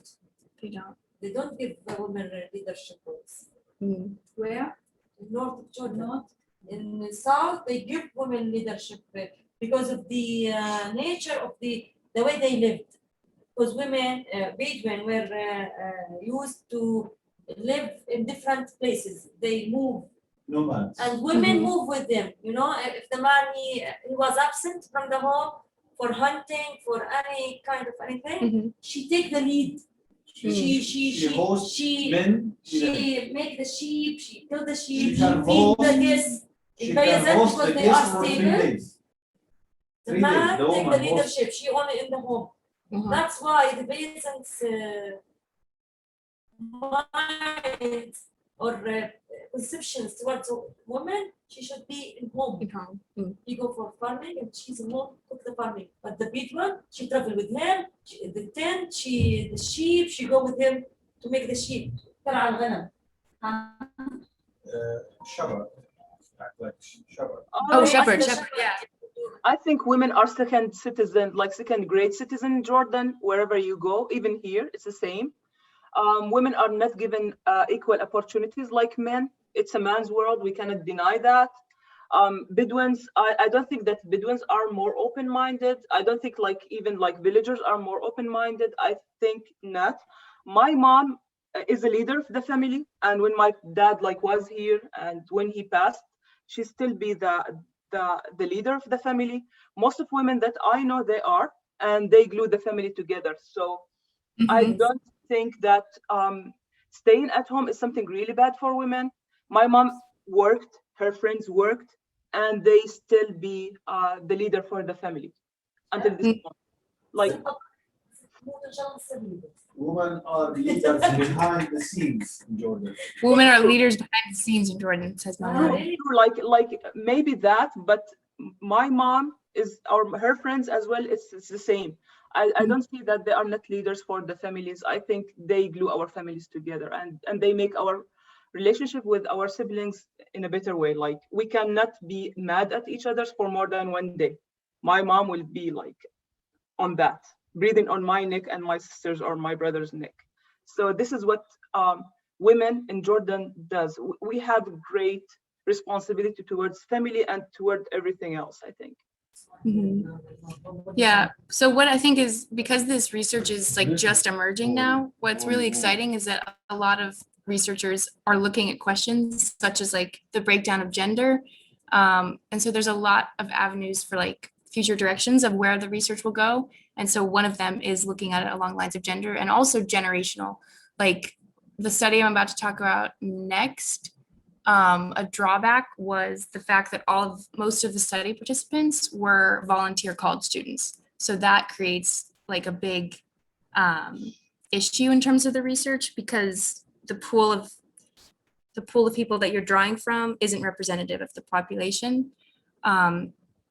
They don't. They don't give the women leadership roles. Mm. Where? In north of Jordan. In the south, they give women leadership because of the nature of the way they lived. Because women, Bedouin, were used to live in different places. They move, Nomads. and women Mhm. move with them. You know, if the man he was absent from the home for hunting, for any kind of anything, Mhm. she take the lead. Mm. She hosts She make the sheep. She kill the sheep. She She can feed the host- guests. She In can peasants, host because the they are guest for 3 stable. days. The 3 days, man the take the woman hosts. leadership. She only in the home. Uh-huh. That's why the peasants' minds or conceptions towards a woman, she should be in home. Big home. Mm. You go for farming and she's in home, cook the farming. But the big one, she travel with him. The tent, the sheep, she go with him to make the sheep. ترعى الغنم. shepherd, act like shepherd. Oh, I shepherd, think- shepherd, yeah. I think women are second citizen, like second grade citizen in Jordan, wherever you go, even here, it's the same. Women are not given equal opportunities like men. It's a man's world, we cannot deny that. Bedouins, I don't think that Bedouins are more open-minded. I don't think like even like villagers are more open-minded. I think not. My mom is a leader of the family, and when my dad like was here and when he passed, she still be the leader of the family. Most of women that I know, they are, and they glue the family together. So I Mhm. don't think that staying at home is something really bad for women. My mom worked, her friends worked, and they still be the leader for the family until this point. Like, Women are leaders behind the scenes in Jordan. Women are leaders behind the scenes in Jordan, says Ah, Mamoon. really? like maybe that, but my mom is, or her friends as well, it's the same. I don't see that they are not leaders for the families. I think they glue our families together, and they make our relationship with our siblings in a better way. Like, we cannot be mad at each other for more than one day. My mom will be like on that, breathing on my neck and my sister's or my brother's neck. So this is what women in Jordan does. We have great responsibility towards family and toward everything else, I think. Mhm. Yeah. So what I think is, because this research is like just emerging now, what's really exciting is that a lot of researchers are looking at questions such as like the breakdown of gender. And so there's a lot of avenues for like future directions of where the research will go. And so one of them is looking at it along lines of gender and also generational. Like the study I'm about to talk about next, a drawback was the fact that most of the study participants were volunteer college students. So that creates like a big issue in terms of the research, because the pool of people that you're drawing from isn't representative of the population.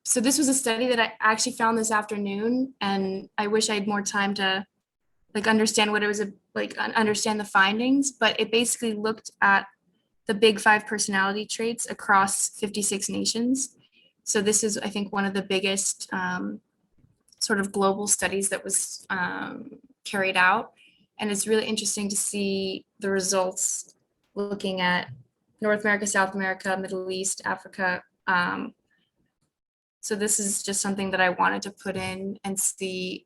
So this was a study that I actually found this afternoon, and I wish I had more time to like understand what it was like, understand the findings, but it basically looked at the big 5 personality traits across 56 nations. So this is, I think, one of the biggest sort of global studies that was carried out. And it's really interesting to see the results looking at North America, South America, Middle East, Africa. So this is just something that I wanted to put in and see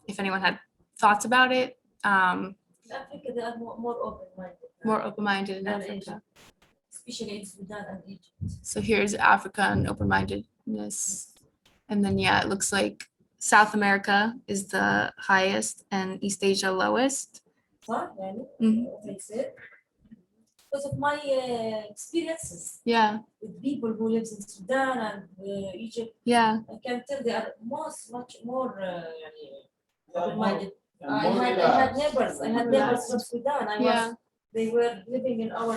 if anyone had thoughts about it. In Africa, they are more open-minded. More open-minded in than Africa. Asia, especially in Sudan and Egypt. So here's Africa and open-mindedness. And then, yeah, it looks like South America is the highest and East Asia lowest. Huh? Yani? Mhm. Makes it. Because of my experiences Yeah, with people who lives in Sudan and Egypt, yeah, I can tell they are much more open-minded. And I more had relaxed. neighbors. I had More neighbors relaxed. from Sudan. yeah, They were living in our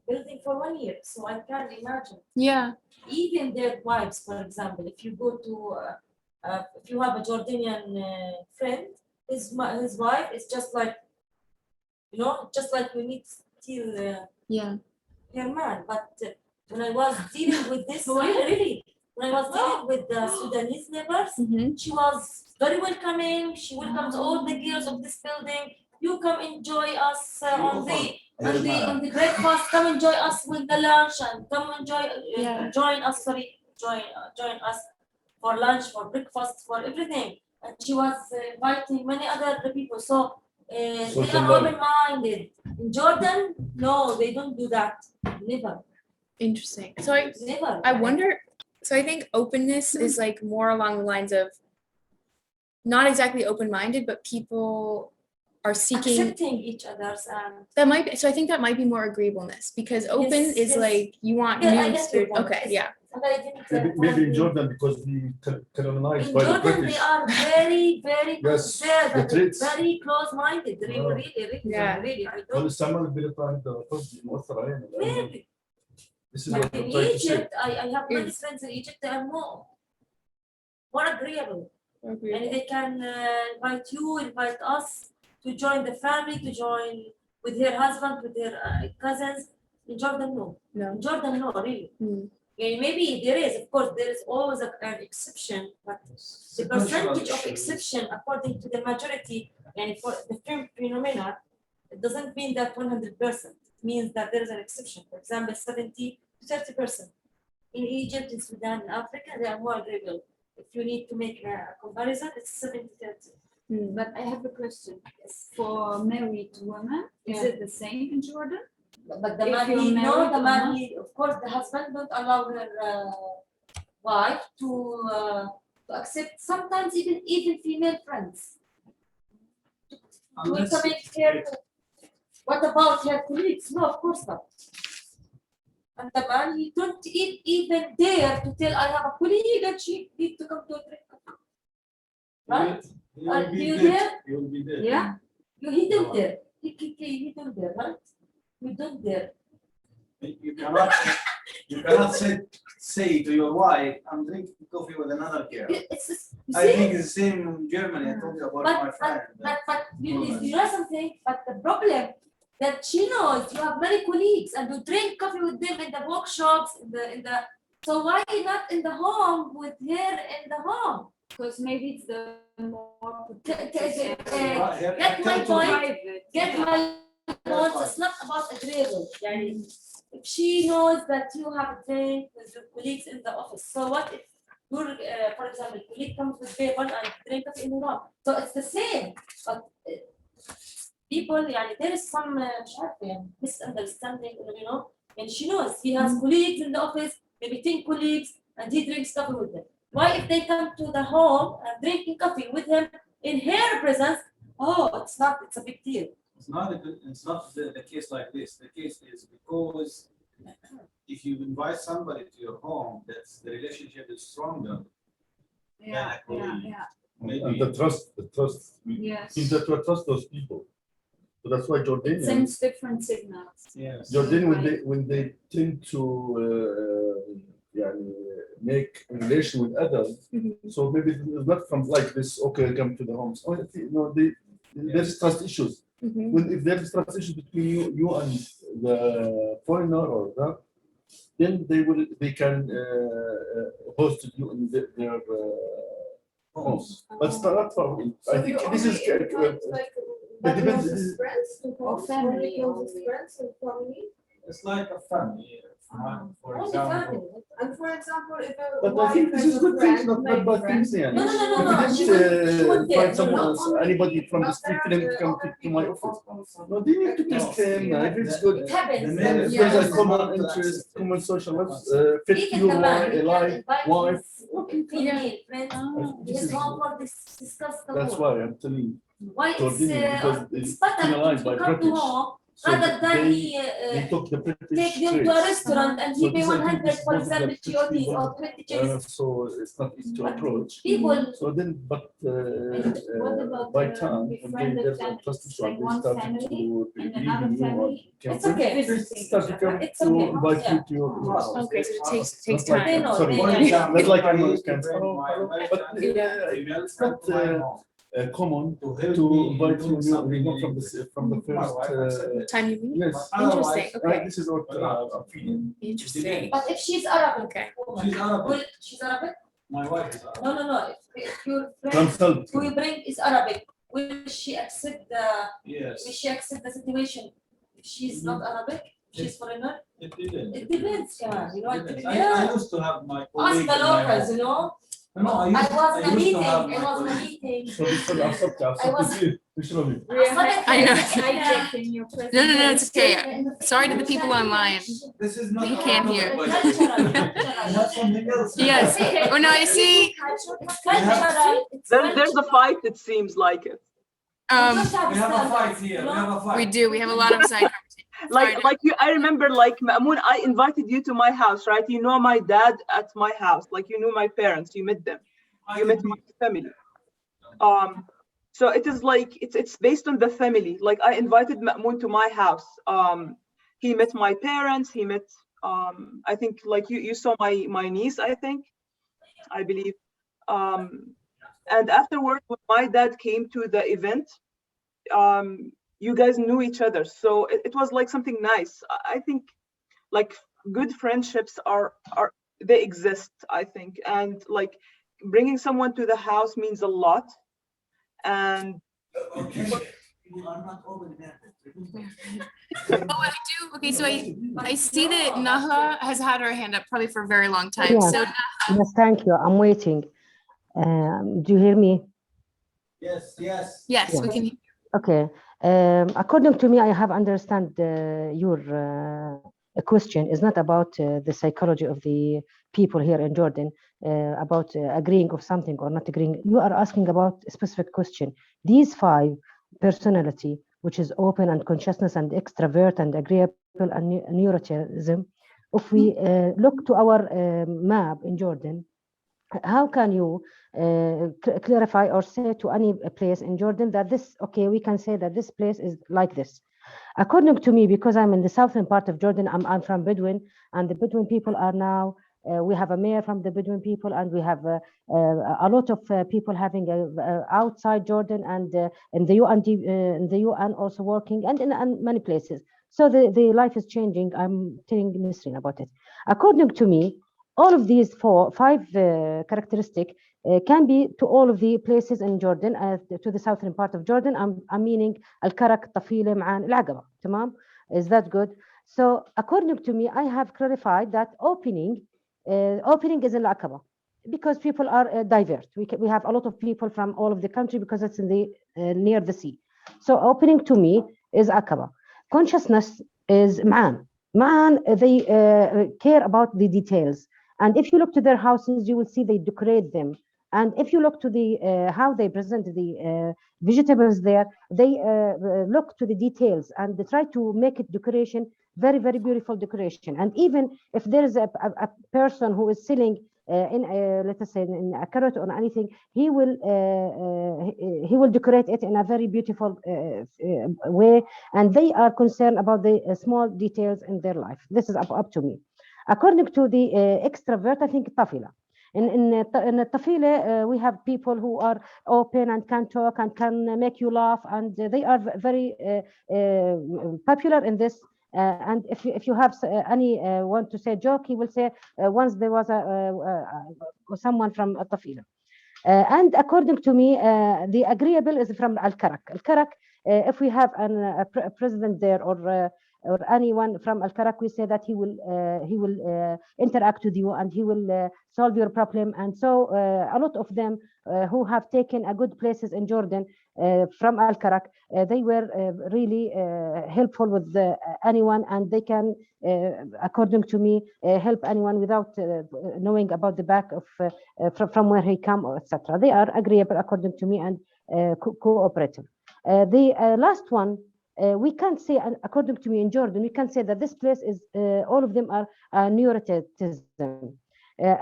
building for 1 year, so I can't imagine. yeah, Even their wives, for example, if you go to, if you have a Jordanian friend, his wife is just like, just like we need still yeah, her man. But when I was dealing with this, really, when I was dealing with the Sudanese neighbors, mhm, she was very welcoming. She welcomes all the girls of this building. You come enjoy us on the breakfast. Come enjoy us with the lunch, and come enjoy Yeah. join us. Join us for lunch, for breakfast, for everything. And she was inviting many other people. So they Social are life. open-minded. In Jordan, no, they don't do that. Never, interesting. So never. I wonder, so I think openness is like more along the lines of not exactly open-minded, but people are seeking, Accepting each other's and that might be, so I think that might be more agreeableness, because open Yes, is yes. like you want Yeah, I new get your spirit. point. Okay, Yes. yeah, and I didn't, Maybe in Jordan because we colonized in by the Jordan, British. they are very Yes, conservative, the traits. very close-minded. Wow. Really, Yeah. really. I هو don't. الاستعمار البريطاني ده مؤثر علينا. Maybe. This is what But in I'm trying to say. Egypt, I have many Yes. friends in Egypt. They are more agreeable, and they can invite us to join the family, to join with her husband, with their cousins. In Jordan, no. No. In Jordan, no, really. Mm. Yeah, maybe there is, of course, there is always an exception, but the percentage of exception according to the majority and for the phenomena, it doesn't mean that 100%. It means that there is an exception. For example, 70 to 30%. In Egypt, in Sudan, in Africa, they are more agreeable. If you need to make a comparison, it's 70-30. But I have a question. For married women, is Yeah. it the same in Jordan? But the If man, you're no, married the or man, not? of course, the husband don't allow her wife to accept. Sometimes even female friends. To Unless recommend her. What about her colleagues? No, of course not. And the man, he don't even dare to tell I have a colleague and she need to come to a drink. Right? You will Do be you there. dare? You will be there. Yeah. He don't dare. He don't dare, right? You don't dare. You cannot say to your wife, I'm drinking coffee with another girl. It's just, you I see? think it's the same in Germany. I told you about my friend. But you know something? But the problem that she knows you have many colleagues and you drink coffee with them in the workshops, in the so why not in the home with her in the home? Because maybe it's the more Get my point. private. Get my point. It's not about agreeable. يعني, if she knows that you have a drink with your colleagues in the office, so what if your, for example, colleague comes with paper and drink coffee in the room? So it's the same. But people, يعني, there is some مش عارفة يعني misunderstanding, you know. And she knows he has colleagues in the office, maybe 10 colleagues, and he drinks coffee with them. Why if they come to the home and drinking coffee with him in her presence? Oh, it's a big deal. It's not the case like this. The case is because if you invite somebody to your home, that's the relationship is stronger. Yeah. Maybe And the trust, Yes. is that you trust those people. So that's why It Jordanians, sends different signals. yes. when they tend to يعني, make a relation with others, so maybe it's not from like this, okay, come to the homes. Oh, no, there's trust issues. When if there's trust issues between you and the foreigner or that, then they can host you in their homes. But it's not for me. I think this is it depends. Or family. It's like a family. For Only example, family. And for example, if a But I wife think this has is a good things, friend, not like bad friend, things. يعني. No. If She you won't didn't dare. find someone No, else, anybody from the street, for them to come to my office. No, they need to test him. If it's good. It happens. The man If is there's a Yeah. common interest, common social lives, fit Even you, the man, he can life, invite wife. his female friends. This His is- home for discuss the That's war. why I'm telling you. Why it's Jordanian, because it's it's better penalized to by come to British. home So rather than they took the British take them to a traits. restaurant and So he pay this, I think, 100 this for is example the GOTs or 20 people, G's. so it's not easy to approach. People, So then, but What about by time, when befriended there's a families, trust issue, like and they one started family to and believe another in you or family? it's okay. Visiting start to each come other. It's to okay. invite Yeah. you to your house. Okay, so it takes Not like- They know, sorry, they know. not like Americans. But female it's friend not to my home. common help to me invite doing you something not from the My first. wife accepted. Time you meet? Yes. Interesting. Right, Okay. this is what I'm feeling. Interesting. But if she's Arabic, Okay. woman, She's Arabic. she's Arabic? My wife is Arabic. No. If your friend Consult. who you bring is Arabic, will she accept Yes. will she accept the situation? If she's not Arabic, she's foreigner. It didn't. It depends, yeah. You know, it Depends. depends. I used to have my Ask colleague the in my locals, home. you know. No, I was in a I used to meeting. have I my was in a colleague. meeting. So this is accepted. Visually. I know. Hijacked in your presence. No, it's okay. Sorry to the people online. This is not. You can't hear. I have something else. Yes. Oh no, you see, There's a fight, it seems like it. We have a fight here. We have a fight. we do. We have a lot of side conversations. Like you, I remember, like Mamoon, I invited you to my house, right? You know my dad at my house, like you knew my parents, you met them, you met my family. So it is like it's based on the family. Like I invited Mamoon to my house. He met my parents. He met I think like you saw my niece, I believe. And afterwards, when my dad came to the event, you guys knew each other. So it was like something nice. I think like good friendships are they exist, I think, and like bringing someone to the house means a lot. And You are not open-minded. Oh, I do. Okay, so I see that Naha has had her hand up probably for a very long time. Yeah. So Yes, thank you. I'm waiting. Do you hear me? Yes, yes. yes, Yeah. we can. Okay. According to me, I have understand your question is not about the psychology of the people here in Jordan, about agreeing of something or not agreeing. You are asking about a specific question. These 5 personality, which is open and consciousness and extrovert and agreeable and neuroticism. If we look to our map in Jordan, how can you clarify or say to any place in Jordan that this, okay, we can say that this place is like this? According to me, because I'm in the southern part of Jordan, I'm from Bedouin, and the Bedouin people are now, we have a mayor from the Bedouin people, and we have a lot of people having outside Jordan and in the UN also working, and in many places. So the life is changing. I'm telling Nisreen about it. According to me, all of these 5 characteristic can be to all of the places in Jordan, to the southern part of Jordan. I'm meaning Al-Karak, Tafile, Ma'an, Al-Aqaba. Tamam? Is that good? So according to me, I have clarified that opening is in Al-Aqaba because people are diverse. We have a lot of people from all of the country because it's in the near the sea. So opening to me is Aqaba. Consciousness is Ma'an. Ma'an, they care about the details. And if you look to their houses, you will see they decorate them. And if you look to the how they present the vegetables there, they look to the details and they try to make it decoration, very, very beautiful decoration. And even if there is a person who is selling let us say in a carrot or anything, he will decorate it in a very beautiful way. And they are concerned about the small details in their life. This is up to me. According to the extrovert, I think Tafila. In Tafila, we have people who are open and can talk and can make you laugh, and they are very popular in this. And if you have any want to say joke, he will say once there was someone from Tafila. And according to me, the agreeable is from Al-Karak. Al-Karak, if we have a president there or anyone from Al-Karak, we say that he will interact with you and he will solve your problem. And so a lot of them who have taken a good places in Jordan from Al-Karak, they were really helpful with anyone, and they can, according to me, help anyone without knowing about the back of from where he come, or etc. They are agreeable according to me and cooperative. The last one, we can't say, according to me in Jordan, we can say that this place is, all of them are Neuroticism.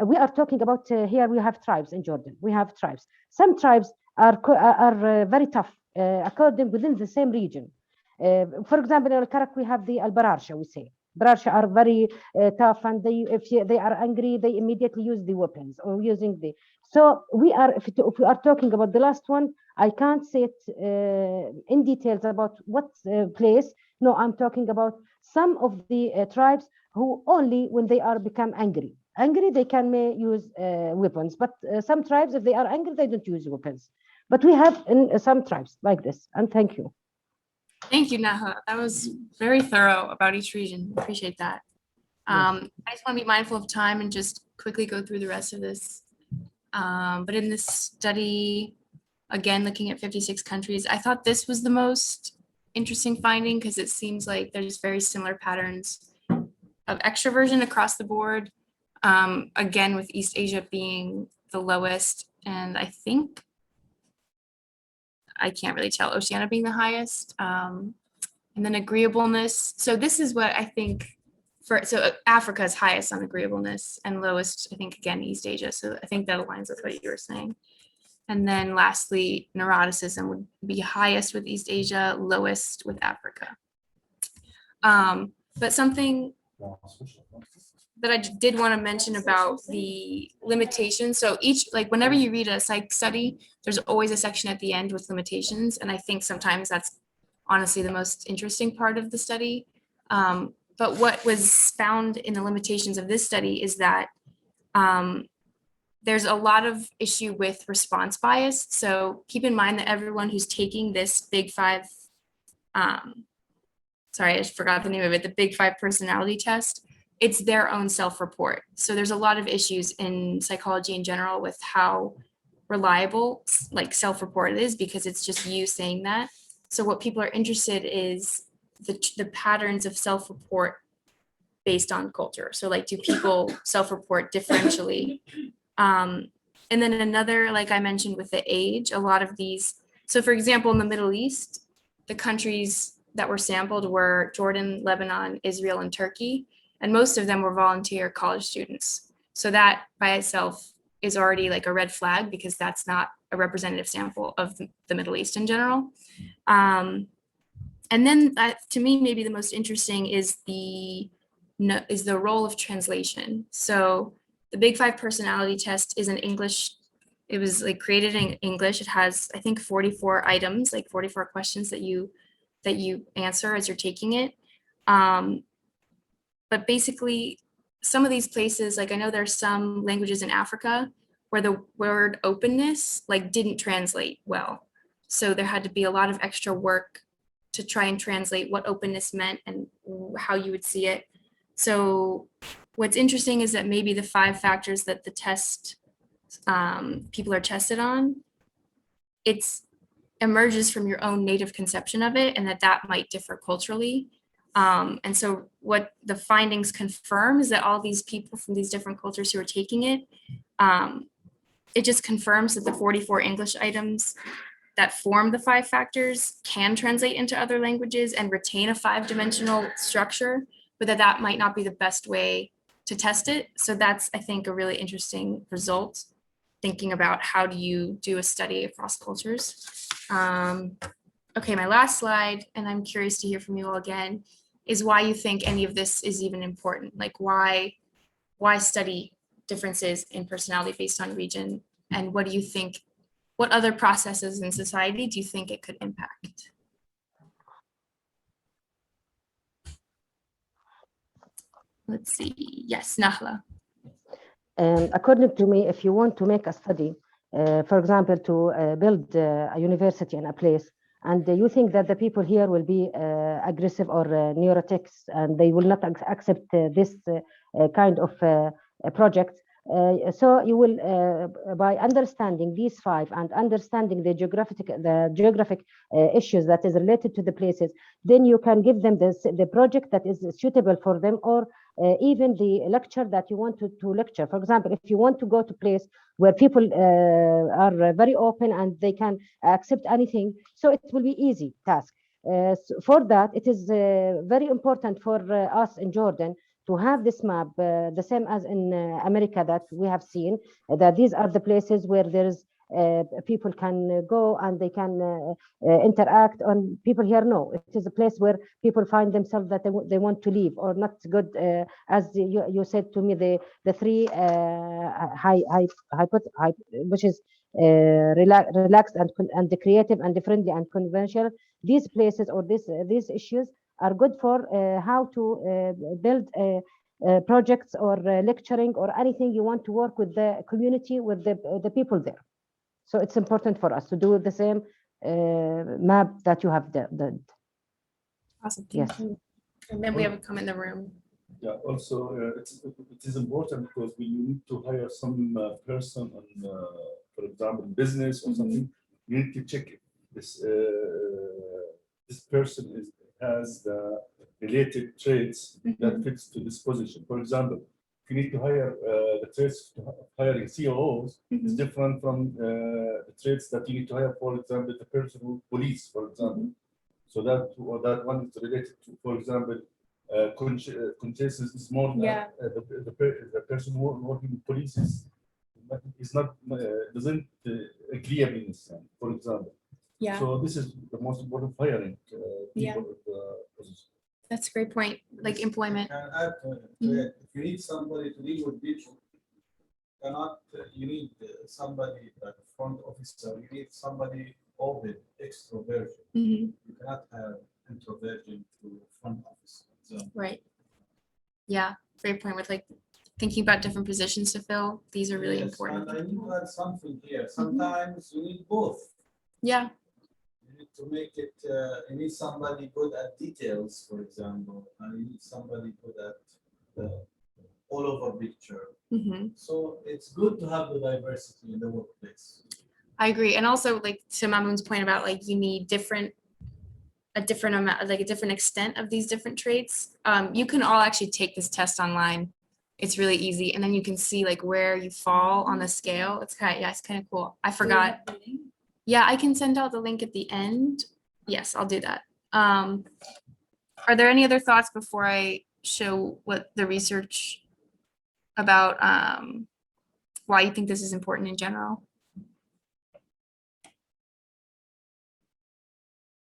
We are talking about here, we have tribes in Jordan. We have tribes. Some tribes are very tough, according within the same region. For example, in Al-Karak, we have the Al-Bararsha, we say. Bararsha are very tough, and if they are angry, they immediately use the weapons or using the. So we are, if we are talking about the last one, I can't say it in details about what place. No, I'm talking about some of the tribes who only when they are become angry. Angry, they may use weapons, but some tribes, if they are angry, they don't use weapons. But we have in some tribes like this. And thank you. Thank you, Naha. That was very thorough about each region. Appreciate that. I just want to be mindful of time and just quickly go through the rest of this. But in this study, again, looking at 56 countries, I thought this was the most interesting finding because it seems like there's very similar patterns of extroversion across the board. Again, with East Asia being the lowest, and I think, I can't really tell, Oceania being the highest, and then agreeableness. So this is what I think, so Africa is highest on agreeableness and lowest, I think, again, East Asia. So I think that aligns with what you were saying. And then lastly, neuroticism would be highest with East Asia, lowest with Africa. But something that I did want to mention about the limitations. So each, like whenever you read a psych study, there's always a section at the end with limitations. And I think sometimes that's honestly the most interesting part of the study. but what was found in the limitations of this study is that there's a lot of issue with response bias. So keep in mind that everyone who's taking this Big Five, sorry, I just forgot the name of it, the Big Five personality test, it's their own self-report. So there's a lot of issues in psychology in general with how reliable like self-report is, because it's just you saying that. So what people are interested is the patterns of self-report based on culture. So like, do people self-report differentially? And then another, like I mentioned with the age, a lot of these, so for example, in the Middle East, the countries that were sampled were Jordan, Lebanon, Israel, and Turkey. And most of them were volunteer college students. So that by itself is already like a red flag, because that's not a representative sample of the Middle East in general. And then to me, maybe the most interesting is the role of translation. So the Big Five personality test is in English. It was like created in English. It has, I think, 44 items, like 44 questions that you answer as you're taking it. But basically, some of these places, like I know there's some languages in Africa where the word openness like didn't translate well. So there had to be a lot of extra work to try and translate what openness meant and how you would see it. So what's interesting is that maybe the 5 factors that the test people are tested on, it's emerges from your own native conception of it, and that might differ culturally. And so what the findings confirm is that all these people from these different cultures who are taking it, it just confirms that the 44 English items that form the 5 factors can translate into other languages and retain a 5-dimensional structure, but that might not be the best way to test it. So that's, I think, a really interesting result, thinking about how do you do a study across cultures. Okay, my last slide, and I'm curious to hear from you all again, is why you think any of this is even important. Like why study differences in personality based on region, and what do you think, what other processes in society do you think it could impact? Let's see, yes, Nahla. According to me, if you want to make a study, for example, to build a university in a place, and you think that the people here will be aggressive or neurotics, and they will not accept this kind of project. So you will, by understanding these 5 and understanding the geographic issues that is related to the places, then you can give them the project that is suitable for them, or even the lecture that you want to lecture. For example, if you want to go to a place where people are very open and they can accept anything, so it will be easy task. So for that, it is very important for us in Jordan to have this map, the same as in America, that we have seen that these are the places where there is people can go and they can interact. On people here, no, it is a place where people find themselves that they want to leave or not good, as you said to me, the 3 which is relaxed and the creative and the friendly and conventional. These places or these issues are good for how to build projects or lecturing or anything you want to work with the community, with the people there. So it's important for us to do the same map that you have done. Awesome, thank Yes. you. And then we have a come in the room. Yeah, also it is important because when you need to hire some person on, for example, business or something, you need to check if this person has the related traits that fits to this position. For example, if you need to hire the traits to hiring COOs is different from the traits that you need to hire, for example, the person who police, for example. So that one is related to, for example, conscientiousness is more the person who working with police is not doesn't agreeableness, for example. Yeah. So this is the most important hiring people with position. That's a great point. Like employment. Can add to it. If you need somebody to deal with people, you need somebody like a front officer. You need somebody open, extroversion. You cannot have introversion to front office. So Right. Yeah, great point with like thinking about different positions to fill. These are really Yes, important. And I need to add something here. Sometimes you need both. Yeah, You need to make it, you need somebody good at details, for example, and you need somebody good at the all over picture. So it's good to have the diversity in the workplace. I agree. And also like to Mamoon's point about like you need a different amount, like a different extent of these different traits. You can all actually take this test online. It's really easy. And then you can see like where you fall on the scale. It's kind of, yeah, it's kind of cool. I forgot. Yeah, I can send out the link at the end. Yes, I'll do that. Are there any other thoughts before I show what the research about why you think this is important in general?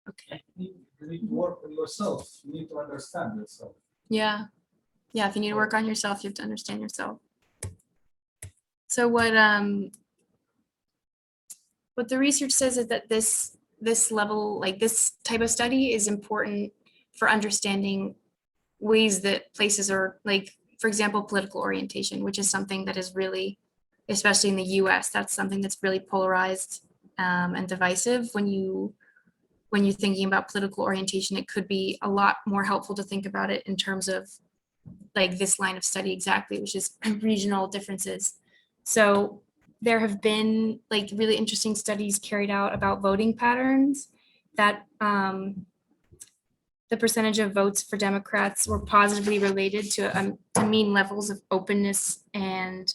Okay. You need to work on yourself. You need to understand yourself. Yeah. Yeah, if you need to work on yourself, you have to understand yourself. So what the research says is that this level, like this type of study is important for understanding ways that places are, like, for example, political orientation, which is something that is really, especially in the US, that's something that's really polarized and divisive. When you're thinking about political orientation, it could be a lot more helpful to think about it in terms of like this line of study exactly, which is regional differences. So there have been like really interesting studies carried out about voting patterns that the percentage of votes for Democrats were positively related to mean levels of openness and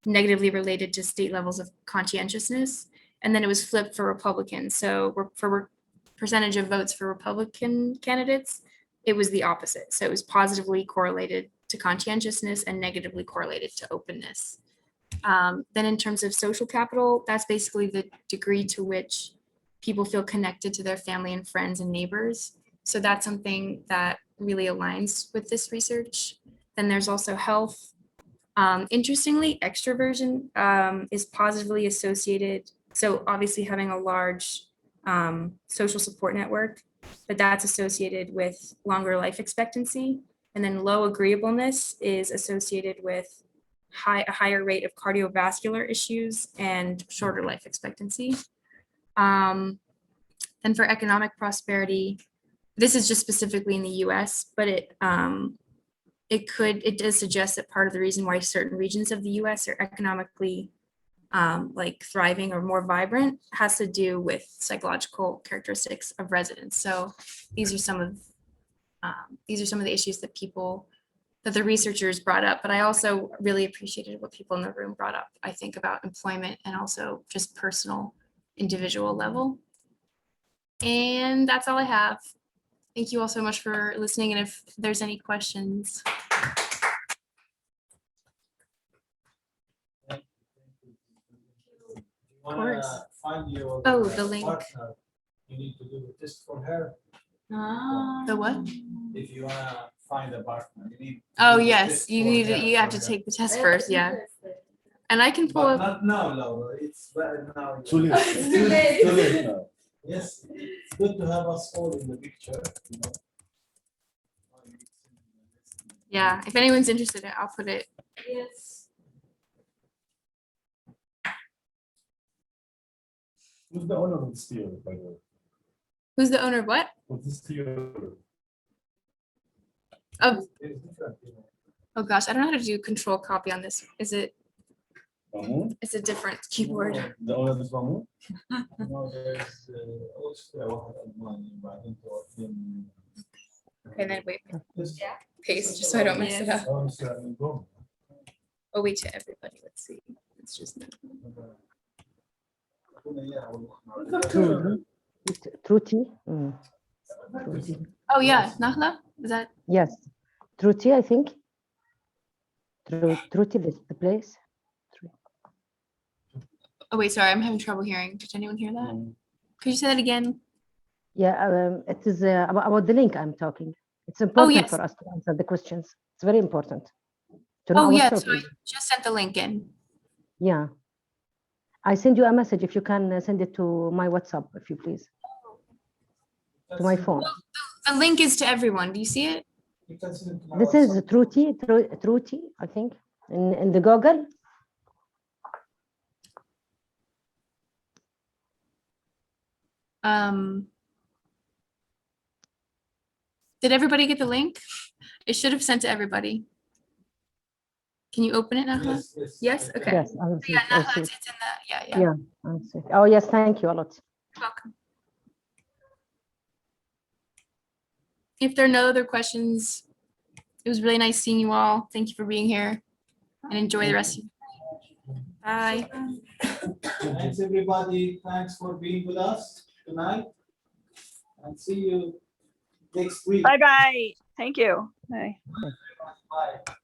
negatively related to state levels of conscientiousness. And then it was flipped for Republicans. So for percentage of votes for Republican candidates, it was the opposite. So it was positively correlated to conscientiousness and negatively correlated to openness. Then in terms of social capital, that's basically the degree to which people feel connected to their family and friends and neighbors. So that's something that really aligns with this research. Then there's also health. Interestingly, extroversion is positively associated. So obviously having a large social support network, but that's associated with longer life expectancy. And then low agreeableness is associated with a higher rate of cardiovascular issues and shorter life expectancy. Then for economic prosperity, this is just specifically in the US, but it does suggest that part of the reason why certain regions of the US are economically like thriving or more vibrant has to do with psychological characteristics of residents. So these are some of the issues that the researchers brought up, but I also really appreciated what people in the room brought up. I think about employment and also just personal individual level. And that's all I have. Thank you all so much for listening. And if there's any questions. Of course. Find your the link. partner, you need to do the test for her. The what? If you wanna find a partner, you need. Oh yes, you have to take the test first, yeah. And I can pull But up. not now, Laura. It's better now. Too late. It's too late. Too late now. Yes, it's good to have us all in the picture. You know. Yeah, if anyone's interested, I'll put it. Yes. Who's the owner of this theater, by the way? Who's the owner of what? Of this theater? Of, It's different, you know. oh gosh, I don't know how to do control copy on this. Mamoon? It's a different keyboard. The owner of this Mamoon? No, there's also واحد ألماني بعدين توفين. Okay, then wait, This- paste just so I don't mess it up. Oh, it's, go. Oh, wait to everybody. Let's see. It's just Truty. oh yeah, Nahla? Is that Yes, Truty, I think. Truty, the place. oh wait, sorry, I'm having trouble hearing. Did anyone hear that? Could you say that again? Yeah, it is about the link I'm talking. It's important yes. for us to answer the questions. It's very important. To know Oh yeah, ourselves. so I just sent the link in. Yeah. I send you a message if you can send it to my WhatsApp, if you please. To my phone. The link is to everyone. Do you see it? You can see them tomorrow This at is some- Truti, I think, in the Google. Did everybody get the link? It should have sent to everybody. Can you open it now? Yes, yes. Yes? Okay. Yes, I will see Yeah, it. I Nahla, see it's it. in the, yeah. Yeah, I see it. Oh, yes, thank you a lot. You're welcome. If there are no other questions, it was really nice seeing you all. Thank you for being here and enjoy the rest of your day. Bye. Thanks, everybody. Thanks for being with us tonight. And see you next week. Bye bye. Thank you. Bye. Bye.